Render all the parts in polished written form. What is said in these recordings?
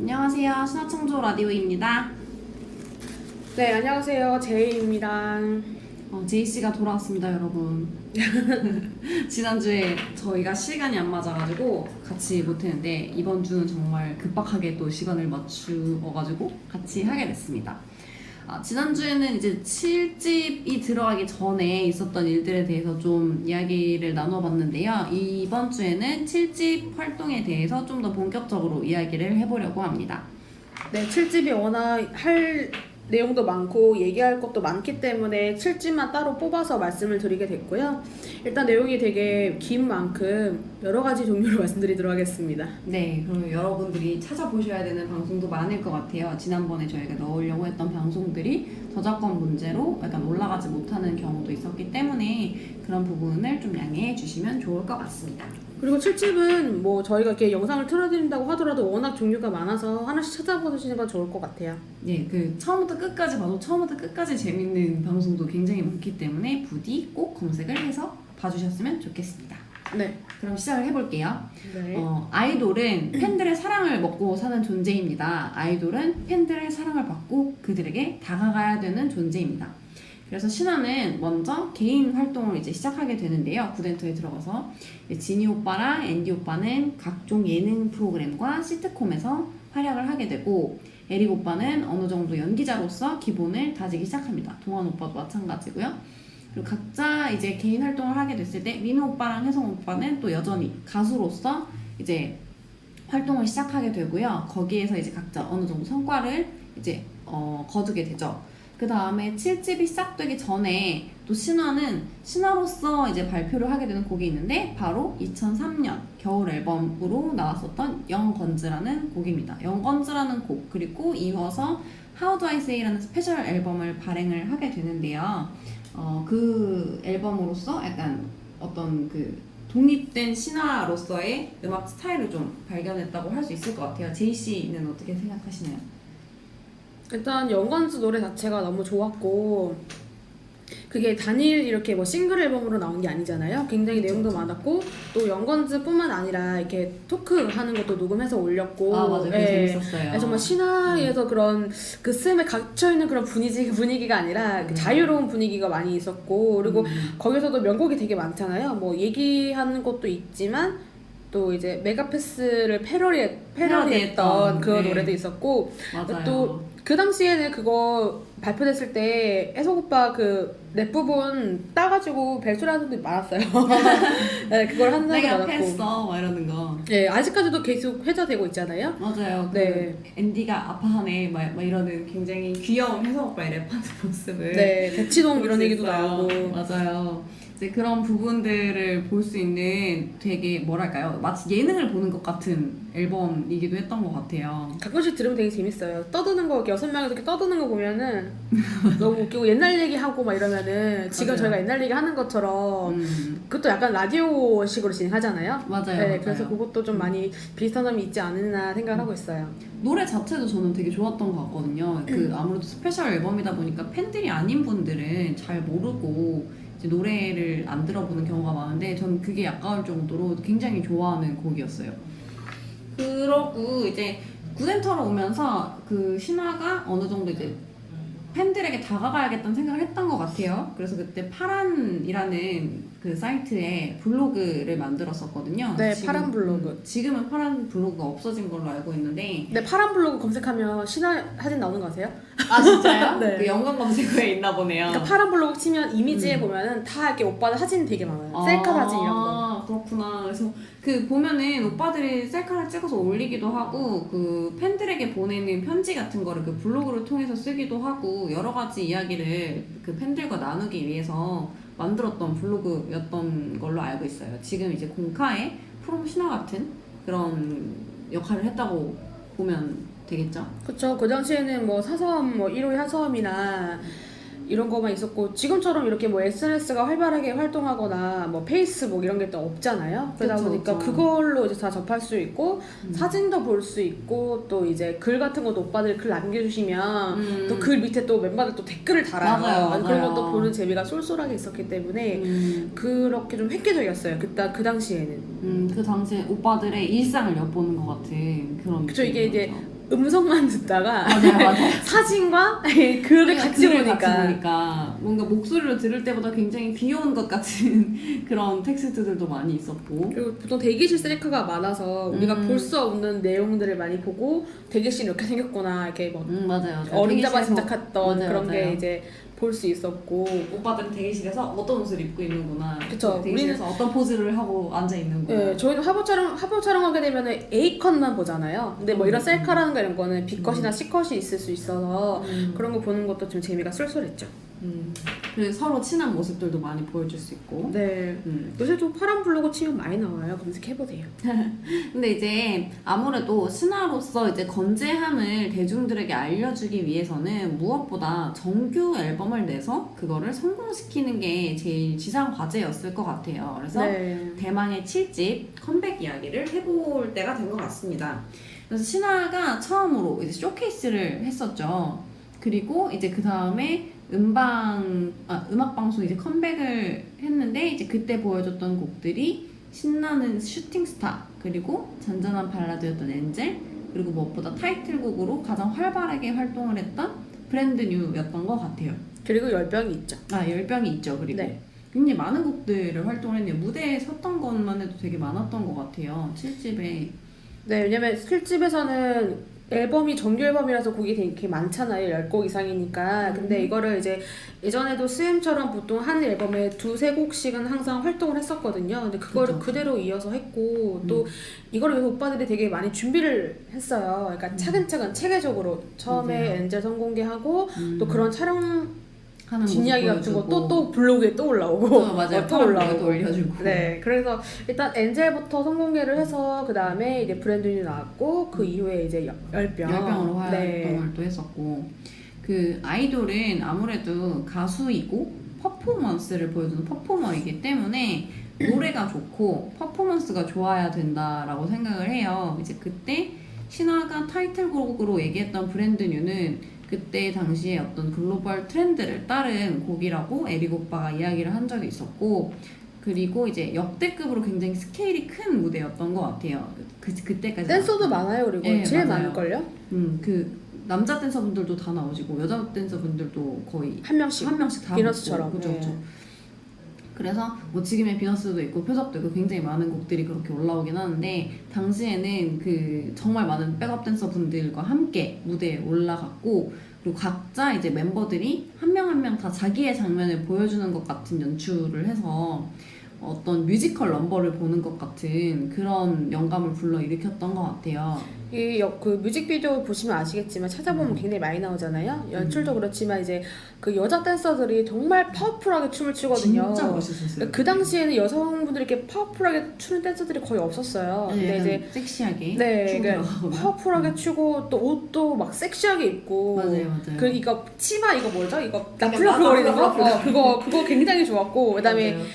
안녕하세요. 신화청조 라디오입니다. 네, 안녕하세요. 제이입니다. 제이씨가 돌아왔습니다, 여러분. 지난주에 저희가 시간이 안 맞아가지고 같이 못했는데 이번 주는 정말 급박하게 또 시간을 맞추어가지고 같이 하게 됐습니다. 지난주에는 이제 7집이 들어가기 전에 있었던 일들에 대해서 좀 이야기를 나눠봤는데요. 이번 주에는 7집 활동에 대해서 좀 더 본격적으로 이야기를 해보려고 합니다. 네, 7집이 워낙 할 내용도 많고 얘기할 것도 많기 때문에 7집만 따로 뽑아서 말씀을 드리게 됐고요. 일단 내용이 되게 긴 만큼 여러 가지 종류로 말씀드리도록 하겠습니다. 네, 그럼 여러분들이 찾아보셔야 되는 방송도 많을 것 같아요. 지난번에 저희가 넣으려고 했던 방송들이 저작권 문제로 약간 올라가지 못하는 경우도 있었기 때문에 그런 부분을 좀 양해해 주시면 좋을 것 같습니다. 그리고 7집은 뭐 저희가 이렇게 영상을 틀어드린다고 하더라도 워낙 종류가 많아서 하나씩 찾아보시는 건 좋을 것 같아요. 네, 그 처음부터 끝까지 봐도 처음부터 끝까지 재밌는 방송도 굉장히 많기 때문에 부디 꼭 검색을 해서 봐주셨으면 좋겠습니다. 네. 그럼 시작을 해볼게요. 네. 아이돌은 팬들의 사랑을 먹고 사는 존재입니다. 아이돌은 팬들의 사랑을 받고 그들에게 다가가야 되는 존재입니다. 그래서 신화는 먼저 개인 활동을 이제 시작하게 되는데요. 구덴터에 들어가서 지니 오빠랑 앤디 오빠는 각종 예능 프로그램과 시트콤에서 활약을 하게 되고, 에릭 오빠는 어느 정도 연기자로서 기본을 다지기 시작합니다. 동환 오빠도 마찬가지고요. 그리고 각자 이제 개인 활동을 하게 됐을 때 민호 오빠랑 혜성 오빠는 또 여전히 가수로서 이제 활동을 시작하게 되고요. 거기에서 이제 각자 어느 정도 성과를 이제 거두게 되죠. 그 다음에 7집이 시작되기 전에 또 신화는 신화로서 이제 발표를 하게 되는 곡이 있는데 바로 2003년 겨울 앨범으로 나왔었던 영건즈라는 곡입니다. 영건즈라는 곡, 그리고 이어서 How Do I Say라는 스페셜 앨범을 발행을 하게 되는데요. 그 앨범으로서 약간 어떤 그 독립된 신화로서의 음악 스타일을 좀 발견했다고 할 수 있을 것 같아요. 제이씨는 어떻게 생각하시나요? 일단 영건즈 노래 자체가 너무 좋았고, 그게 단일 이렇게 뭐 싱글 앨범으로 나온 게 아니잖아요. 굉장히 내용도 많았고, 또 영건즈뿐만 아니라 이렇게 토크 하는 것도 녹음해서 올렸고, 맞아요. 재밌었어요. 정말 신화에서 그런 그 쌤에 갇혀 있는 그런 분위기가 아니라 그 자유로운 분위기가 많이 있었고, 그리고 거기서도 명곡이 되게 많잖아요. 뭐 얘기하는 것도 있지만 또 이제 메가패스를 패러디했던 그 노래도 있었고, 맞아요. 또 그 당시에는 그거 발표됐을 때 혜석 오빠 그 랩 부분 따가지고 벨소리 하는 분들이 많았어요. 네, 그걸 하는 사람도 내가 많았고. 패했어 막 이러는 거. 네, 아직까지도 계속 회자되고 있잖아요. 맞아요. 네. 앤디가 아파하네 막 이러는 굉장히 귀여운 혜성 오빠의 랩하는 모습을. 네, 대치동 이런 얘기도 있어요. 나오고. 맞아요. 이제 그런 부분들을 볼 수 있는 되게 뭐랄까요, 마치 예능을 보는 것 같은 앨범이기도 했던 것 같아요. 가끔씩 들으면 되게 재밌어요. 떠드는 거, 이렇게 6명이서 이렇게 떠드는 거 보면은 너무 웃기고, 옛날 얘기하고 막 이러면은 지금 맞아요. 저희가 옛날 얘기 하는 것처럼 그것도 약간 라디오식으로 진행하잖아요. 맞아요. 네, 맞아요. 그래서 그것도 좀 많이 비슷한 점이 있지 않나 생각을 하고 있어요. 노래 자체도 저는 되게 좋았던 것 같거든요. 그 아무래도 스페셜 앨범이다 보니까 팬들이 아닌 분들은 잘 모르고 이제 노래를 안 들어보는 경우가 많은데, 전 그게 아까울 정도로 굉장히 좋아하는 곡이었어요. 그러고 이제 구덴터로 오면서 그 신화가 어느 정도 이제 팬들에게 다가가야겠다는 생각을 했던 것 같아요. 그래서 그때 파란이라는 그 사이트에 블로그를 만들었었거든요. 네, 파란 블로그. 지금은 파란 블로그가 없어진 걸로 알고 있는데. 네, 파란 블로그 검색하면 신화 사진 나오는 거 아세요? 아, 진짜요? 네. 그 연관 검색어에 있나 보네요. 그러니까 파란 블로그 치면 이미지에 보면은 다 이렇게 오빠들 사진 되게 많아요. 셀카 사진 이런 거. 그렇구나. 그래서 그 보면은 오빠들이 셀카를 찍어서 올리기도 하고, 그 팬들에게 보내는 편지 같은 거를 그 블로그를 통해서 쓰기도 하고, 여러 가지 이야기를 그 팬들과 나누기 위해서 만들었던 블로그였던 걸로 알고 있어요. 지금 이제 공카의 프롬 신화 같은 그런 역할을 했다고 보면 되겠죠? 그쵸. 그 당시에는 뭐 사서함, 뭐 1호의 사서함이나 이런 거만 있었고, 지금처럼 이렇게 뭐 SNS가 활발하게 활동하거나 뭐 페이스북 이런 게 또 없잖아요. 그러다 그쵸, 보니까 그쵸. 그걸로 이제 다 접할 수 있고, 사진도 볼 수 있고, 또 이제 글 같은 것도 오빠들이 글 남겨주시면 또 글 밑에 또 멤버들 또 댓글을 달아요. 맞아요. 그런 것도 보는 재미가 쏠쏠하게 있었기 때문에 그렇게 좀 획기적이었어요. 그 당시에는. 그 당시에 오빠들의 일상을 엿보는 것 같은 그런. 그쵸. 이게 이제 느낌이었죠. 음성만 듣다가 맞아요. 사진과 글을 같이 보니까 보니까 뭔가 목소리로 들을 때보다 굉장히 귀여운 것 같은 그런 텍스트들도 많이 있었고. 그리고 보통 대기실 셀카가 많아서 우리가 볼 수 없는 내용들을 많이 보고 대기실 이렇게 생겼구나 이렇게 뭐 맞아요. 어림잡아 대기실에서- 짐작했던 맞아요, 그런 맞아요. 게 이제 볼 수 있었고 오빠들은 대기실에서 어떤 옷을 입고 있는구나. 그쵸. 대기실에서 어떤 포즈를 하고 앉아 있는구나. 네, 저희는 화보 촬영하게 되면 A컷만 보잖아요. 근데 뭐 이런 셀카라는 거 이런 거는 B컷이나 C컷이 있을 수 있어서 그런 거 보는 것도 좀 재미가 쏠쏠했죠. 그리고 서로 친한 모습들도 많이 보여줄 수 있고. 네. 요새 좀 파란 블로그 치면 많이 나와요. 검색해보세요. 근데 이제 아무래도 신화로서 이제 건재함을 대중들에게 알려주기 위해서는 무엇보다 정규 앨범을 내서 그거를 성공시키는 게 제일 지상 과제였을 것 같아요. 그래서 네. 대망의 7집 컴백 이야기를 해볼 때가 된 것 같습니다. 그래서 신화가 처음으로 이제 쇼케이스를 했었죠. 그리고 이제 그 다음에 음악 방송 이제 컴백을 했는데 이제 그때 보여줬던 곡들이 신나는 슈팅 스타 그리고 잔잔한 발라드였던 엔젤 그리고 무엇보다 타이틀곡으로 가장 활발하게 활동을 했던 브랜드 뉴였던 것 같아요. 그리고 열병이 있죠. 열병이 있죠. 그리고 네. 굉장히 많은 곡들을 활동을 했네요. 무대에 섰던 것만 해도 되게 많았던 것 같아요. 7집에. 네, 왜냐면 술집에서는 앨범이 정규 앨범이라서 곡이 되게 많잖아요. 10곡 이상이니까. 근데 이거를 이제 예전에도 스엠처럼 보통 한 앨범에 두세 곡씩은 항상 활동을 했었거든요. 근데 그거를 그쵸. 그대로 이어서 했고 또 이거를 위해서 오빠들이 되게 많이 준비를 했어요. 그러니까 차근차근 체계적으로 처음에 맞아요. 엔젤 선공개하고 또 그런 촬영 하는 뒷이야기 모습 같은 거 보여주고. 또 블로그에 또 올라오고 맞아요. 또 올라오고 올려주고. 네, 그래서 일단 엔젤부터 선공개를 해서 그 다음에 이제 브랜드뉴 나왔고 그 이후에 이제 열병으로 활동을 네. 또 했었고 그 아이돌은 아무래도 가수이고 퍼포먼스를 보여주는 퍼포머이기 때문에 노래가 좋고 퍼포먼스가 좋아야 된다라고 생각을 해요. 이제 그때 신화가 타이틀곡으로 얘기했던 브랜드뉴는 그때 당시에 어떤 글로벌 트렌드를 따른 곡이라고 에릭 오빠가 이야기를 한 적이 있었고 그리고 이제 역대급으로 굉장히 스케일이 큰 무대였던 것 같아요. 그때까지 댄서도 많아요. 그리고 네, 제일 맞아요. 많을걸요? 그 남자 댄서분들도 다 나오시고 여자 댄서분들도 거의 한 명씩 다 비너스처럼. 그죠, 네. 그죠. 그래서 뭐 지금의 비너스도 있고 표적도 있고 굉장히 많은 곡들이 그렇게 올라오긴 하는데 당시에는 그 정말 많은 백업 댄서 분들과 함께 무대에 올라갔고 그리고 각자 이제 멤버들이 한 명 한 명 다 자기의 장면을 보여주는 것 같은 연출을 해서 어떤 뮤지컬 넘버를 보는 것 같은 그런 영감을 불러일으켰던 것 같아요. 그 뮤직비디오 보시면 아시겠지만 찾아보면 굉장히 많이 나오잖아요. 연출도 그렇지만 이제 그 여자 댄서들이 정말 파워풀하게 춤을 추거든요. 진짜 멋있었어요. 그 당시에는 여성분들이 이렇게 파워풀하게 추는 댄서들이 거의 없었어요. 근데 이제 섹시하게 네, 추고 그러니까 들어가거나. 파워풀하게 추고 또 옷도 막 섹시하게 입고 맞아요. 그 이거 치마 이거 뭐죠? 이거 나 나플러프 거리는 거? 나플러프. 그거 굉장히 좋았고 그다음에 맞아요.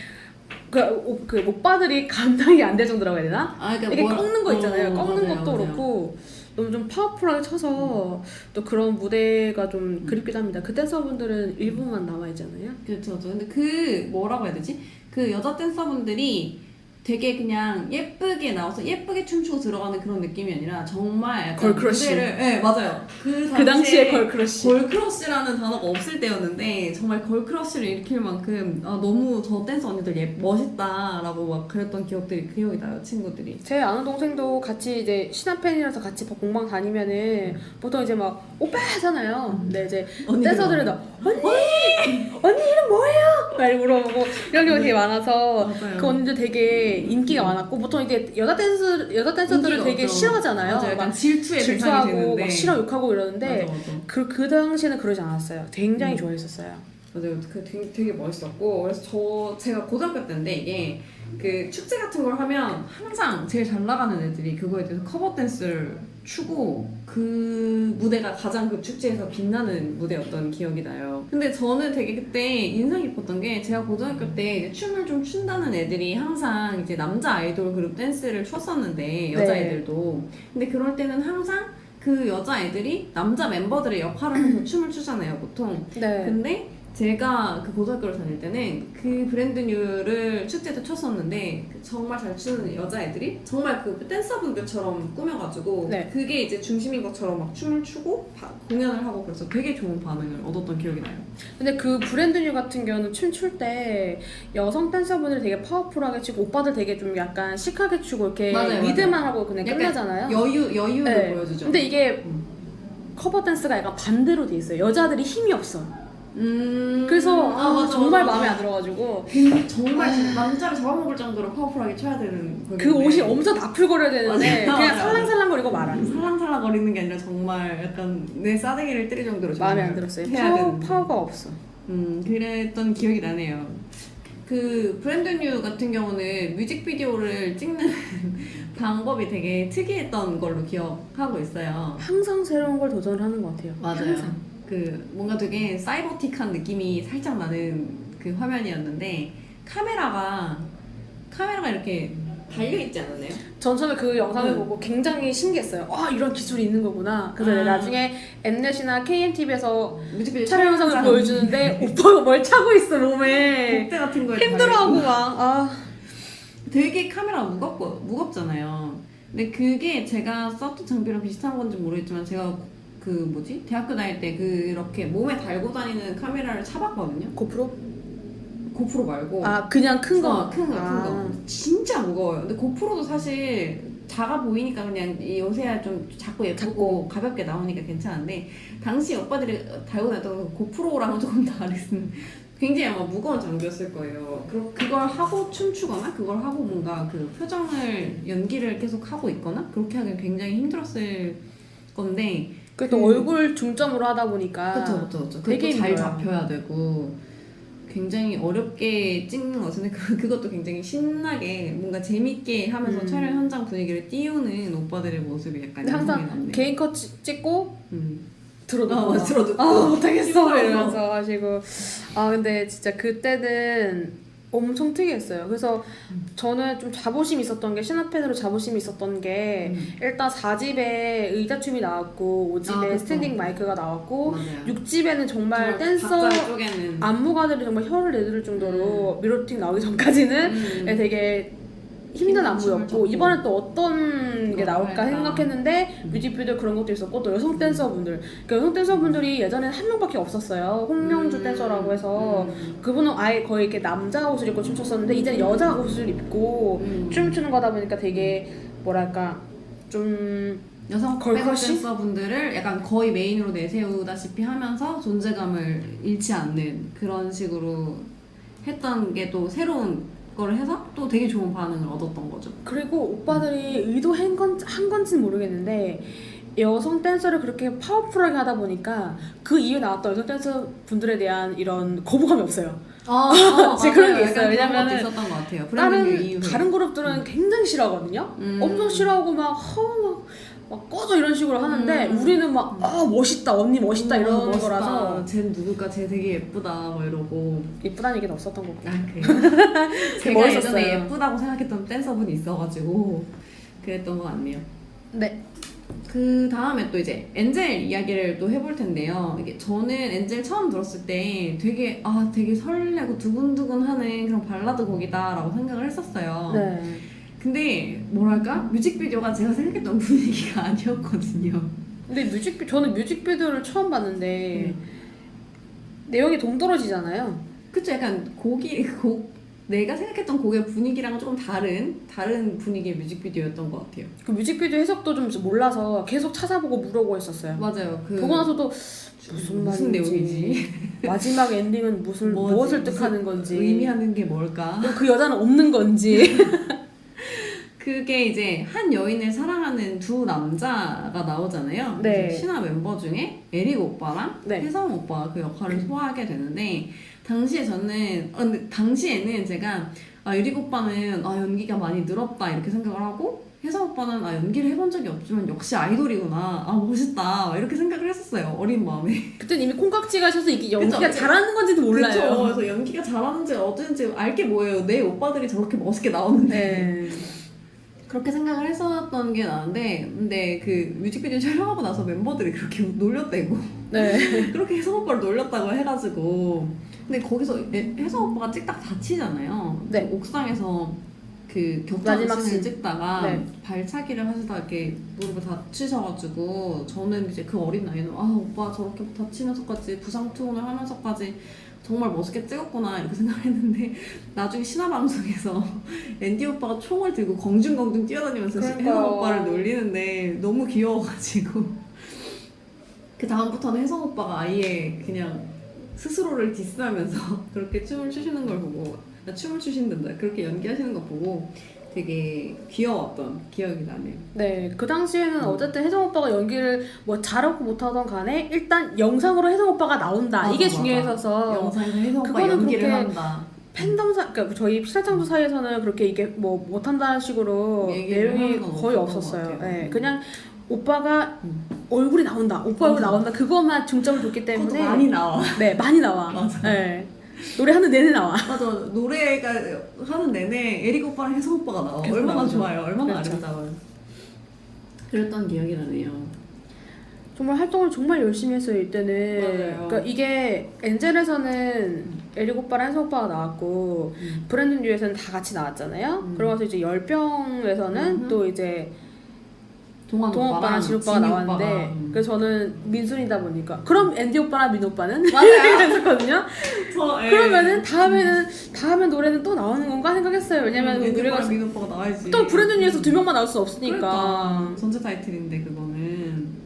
그 오빠들이 감당이 안 될 정도라고 해야 되나? 그러니까 이렇게 꺾는 거 있잖아요. 꺾는 맞아요, 것도 맞아요. 그렇고 너무 좀 파워풀하게 쳐서 또 그런 무대가 좀 그립기도 합니다. 그 댄서분들은 일부만 남아 있잖아요. 그렇죠. 근데 그 뭐라고 해야 되지? 그 여자 댄서분들이 되게 그냥 예쁘게 나와서 예쁘게 춤추고 들어가는 그런 느낌이 아니라 정말 약간 걸크러쉬. 네, 맞아요. 그 당시에 걸크러쉬. 걸크러쉬라는 단어가 없을 때였는데 정말 걸크러쉬를 일으킬 만큼 너무 저 댄서 언니들 멋있다라고 막 그랬던 기억이 나요, 친구들이. 제 아는 동생도 같이 이제 신화 팬이라서 같이 공방 다니면은 보통 이제 막 오빠 하잖아요. 근데 이제 댄서들은 다 언니 이름 뭐예요? 막 이렇게 물어보고 이런 경우 되게 많아서 맞아요. 그 언니들 되게 인기가 많았고 보통 이게 여자 댄서들은 인기가 되게 없죠. 싫어하잖아요. 맞아요. 약간 막 질투의 대상이 질투하고 되는데. 막 싫어 욕하고 이러는데 맞아. 그 당시에는 그러지 않았어요. 굉장히 좋아했었어요. 맞아요. 그 되게 멋있었고 그래서 제가 고등학교 때인데 이게 그 축제 같은 걸 하면 항상 제일 잘 나가는 애들이 그거에 대해서 커버 댄스를 추고 그 무대가 가장 그 축제에서 빛나는 무대였던 기억이 나요. 근데 저는 되게 그때 인상 깊었던 게 제가 고등학교 때 이제 춤을 좀 춘다는 애들이 항상 이제 남자 아이돌 그룹 댄스를 췄었는데 여자애들도 근데 그럴 때는 항상 그 여자애들이 남자 멤버들의 역할을 해서 춤을 추잖아요 보통. 네. 근데 제가 그 고등학교를 다닐 때는 그 브랜드뉴를 축제도 췄었는데 정말 잘 추는 여자애들이 정말 그 댄서분들처럼 꾸며가지고 네. 그게 이제 중심인 것처럼 막 춤을 추고 공연을 하고 그래서 되게 좋은 반응을 얻었던 기억이 나요. 근데 그 브랜드뉴 같은 경우는 춤출 때 여성 댄서분들이 되게 파워풀하게 추고 오빠들 되게 좀 약간 시크하게 추고 이렇게 맞아요, 리드만 맞아요. 하고 그냥 약간 끝나잖아요. 여유를 네. 보여주죠. 근데 이게 음. 커버 댄스가 약간 반대로 돼 있어요. 여자들이 힘이 없어. 그래서 맞아, 정말 맞아, 마음에 맞아. 안 들어가지고 정말 남자를 잡아먹을 정도로 파워풀하게 춰야 되는 그 옷이 엄청 나풀거려야 되는데 맞아요. 그냥 맞아요. 살랑살랑거리고 말아. 살랑살랑 거리는 게 아니라 정말 약간 내 싸대기를 때릴 정도로 마음에 정말 안 들었어요. 해야 되는. 파워가 없어. 그랬던 기억이 나네요. 그 브랜드뉴 같은 경우는 뮤직비디오를 찍는 방법이 되게 특이했던 걸로 기억하고 있어요. 항상 새로운 걸 도전을 하는 것 같아요. 맞아요. 항상. 그 뭔가 되게 사이버틱한 느낌이 살짝 나는 그 화면이었는데 카메라가 이렇게 달려 있지 않았나요? 전 처음에 그 영상을 응. 보고 굉장히 신기했어요. 이런 기술이 있는 거구나. 그래서 나중에 엠넷이나 KNTV에서 뮤직비디오 촬영 영상을 촬영하는 보여주는데 오빠가 뭘 차고 있어 몸에. 복대 같은 거에 힘들어하고 달려 있고. 막. 되게 카메라가 무겁잖아요. 근데 그게 제가 썼던 장비랑 비슷한 건지 모르겠지만 제가 그 뭐지? 대학교 다닐 때 그렇게 몸에 달고 다니는 카메라를 사봤거든요. 고프로? 고프로 말고 그냥 큰 거. 큰 거. 진짜 무거워요. 근데 고프로도 사실 작아 보이니까 그냥 요새야 좀 작고 예쁘고 가볍게 나오니까 괜찮은데 당시 오빠들이 달고 다녔던 고프로랑은 조금 다른 굉장히 아마 무거운 장비였을 거예요. 그걸 하고 춤추거나 그걸 하고 뭔가 그 표정을 연기를 계속 하고 있거나 그렇게 하기엔 굉장히 힘들었을 건데 그또 얼굴 중점으로 하다 보니까 그쵸. 되게 그것도 잘 힘들어요. 잡혀야 되고 굉장히 어렵게 찍는 것 같은데 그것도 굉장히 신나게 뭔가 재밌게 하면서 촬영 현장 분위기를 띄우는 오빠들의 모습이 약간 근데 인상이 항상 남네요. 개인 컷 찍고 들어놓고 맞아, 들어놓고. 못하겠어 힘들어서. 이러면서 하시고 근데 진짜 그때는 엄청 특이했어요. 그래서 저는 좀 자부심이 있었던 게 신화팬으로 자부심이 있었던 게 일단 4집에 의자춤이 나왔고 5집에 그쵸. 스탠딩 마이크가 나왔고 맞아요. 6집에는 정말 댄서 박자를 쪼개는 안무가들이 정말 혀를 내두를 정도로 미로팅 나오기 전까지는 되게 힘든 안무였고 이번에 또 어떤 게 나올까 생각했는데 뮤직비디오 그런 것도 있었고 또 여성 댄서분들 여성 댄서분들이 예전에는 한 명밖에 없었어요. 홍명주 댄서라고 해서 그분은 아예 거의 이렇게 남자 옷을 입고 춤췄었는데 이제는 여자 옷을 입고 춤을 추는 거다 보니까 되게 뭐랄까 좀 여성 걸크러쉬? 댄서분들을 약간 거의 메인으로 내세우다시피 하면서 존재감을 잃지 않는 그런 식으로 했던 게 또 새로운 거를 해서 또 되게 좋은 반응을 얻었던 거죠. 그리고 오빠들이 의도한 건지는 모르겠는데 여성 댄서를 그렇게 파워풀하게 하다 보니까 그 이후에 나왔던 여성 댄서 분들에 대한 이런 거부감이 없어요. 진짜 그런 게 있어요. 왜냐면은 있었던 것 같아요. 다른 그룹들은 굉장히 싫어하거든요. 엄청 싫어하고 막 꺼져 이런 식으로 하는데 우리는 막 멋있다 언니 멋있다 이런 멋있다. 거라서 쟤는 누굴까? 쟤 되게 예쁘다 막 이러고. 예쁘다는 얘기는 없었던 거고. 그래요? 제가 멋있었어요. 예전에 예쁘다고 생각했던 댄서분이 있어가지고 그랬던 것 같네요. 네. 그 다음에 또 이제 엔젤 이야기를 또 해볼 텐데요. 이게 저는 엔젤 처음 들었을 때 되게 되게 설레고 두근두근하는 그런 발라드 곡이다라고 생각을 했었어요. 네. 근데 뭐랄까 뮤직비디오가 제가 생각했던 분위기가 아니었거든요. 근데 저는 뮤직비디오를 처음 봤는데 내용이 동떨어지잖아요. 그쵸? 약간 내가 생각했던 곡의 분위기랑은 조금 다른 분위기의 뮤직비디오였던 것 같아요. 그 뮤직비디오 해석도 좀 몰라서 계속 찾아보고 물어보고 했었어요. 맞아요. 보고 나서도 무슨 내용이지? 마지막 엔딩은 무엇을 뜻하는 건지 의미하는 게 뭘까? 그 여자는 없는 건지 그게 이제 한 여인을 사랑하는 두 남자가 나오잖아요. 네. 신화 멤버 중에 에릭 오빠랑 네. 혜성 오빠가 그 역할을 소화하게 되는데 근데 당시에는 제가 에릭 오빠는 연기가 많이 늘었다 이렇게 생각을 하고 혜성 오빠는 연기를 해본 적이 없지만 역시 아이돌이구나 멋있다 이렇게 생각을 했었어요. 어린 마음에. 그때는 이미 콩깍지가 셔서 이게 연기가 그쵸? 잘하는 건지도 몰라요. 그쵸? 그래서 연기가 잘하는지 어쩐지 알게 뭐예요. 내 오빠들이 저렇게 멋있게 나오는데 네. 그렇게 생각을 했었던 게 나는데 근데 그 뮤직비디오 촬영하고 나서 멤버들이 그렇게 놀렸대고 네. 그렇게 혜성 오빠를 놀렸다고 해가지고 근데 거기서 혜성 오빠가 찍다가 다치잖아요. 네. 그 옥상에서 그 마지막 격투 씬. 씬을 찍다가 네. 발차기를 하시다가 이렇게 무릎을 다치셔가지고 저는 이제 그 어린 나이는 아 오빠 저렇게 다치면서까지 부상 투혼을 하면서까지 정말 멋있게 찍었구나 이렇게 생각했는데 나중에 신화 방송에서 앤디 오빠가 총을 들고 공중공중 뛰어다니면서 그러니까요. 혜성 오빠를 놀리는데 너무 귀여워가지고 그 다음부터는 혜성 오빠가 아예 그냥 스스로를 디스하면서 그렇게 춤을 추시는 걸 보고 춤을 추신단다 그렇게 연기하시는 거 보고 되게 귀여웠던 기억이 나네요. 네, 그 당시에는 어쨌든 혜성 오빠가 연기를 뭐 잘하고 못하던 간에 일단 영상으로 혜성 오빠가 나온다. 맞아, 이게 맞아. 중요해서 영상에서 혜성 오빠 그거는 연기를 그렇게 한다. 팬덤사, 그러니까 저희 피사창조 사이에서는 그렇게 이게 뭐 못한다는 식으로 얘기를 내용이 하는 건 거의 없었던 없었어요. 것 같아요. 네, 그냥 오빠가 음. 얼굴이 나온다, 오빠 얼굴 맞아. 나온다 그것만 중점을 뒀기 그것도 때문에 많이 나와. 네, 많이 나와. 맞아. 네, 노래하는 내내 나와. 맞아 노래가 하는 내내 에릭 오빠랑 혜성 오빠가 나와. 계속 얼마나 나오죠. 좋아요. 얼마나 그렇죠. 아름다워요. 그랬던 기억이 나네요. 정말 활동을 정말 열심히 했어요 이때는. 맞아요. 그러니까 이게 엔젤에서는 에릭 오빠랑 혜성 오빠가 나왔고 브랜든 뉴에서는 다 같이 나왔잖아요. 그러면서 이제 열병에서는 또 이제 동환 동원 오빠랑 진 오빠가 진이 나왔는데 오빠가. 그래서 저는 민순이다 보니까 그럼 앤디 오빠랑 민 오빠는 맞아요. 했었거든요. 예. 그러면은 다음에 노래는 또 나오는 건가 생각했어요. 왜냐면 에릭 우리가 오빠랑 민 오빠가 나와야지. 또 브랜든 뉴에서 두 명만 나올 수 없으니까. 그러니까 전체 타이틀인데 그거는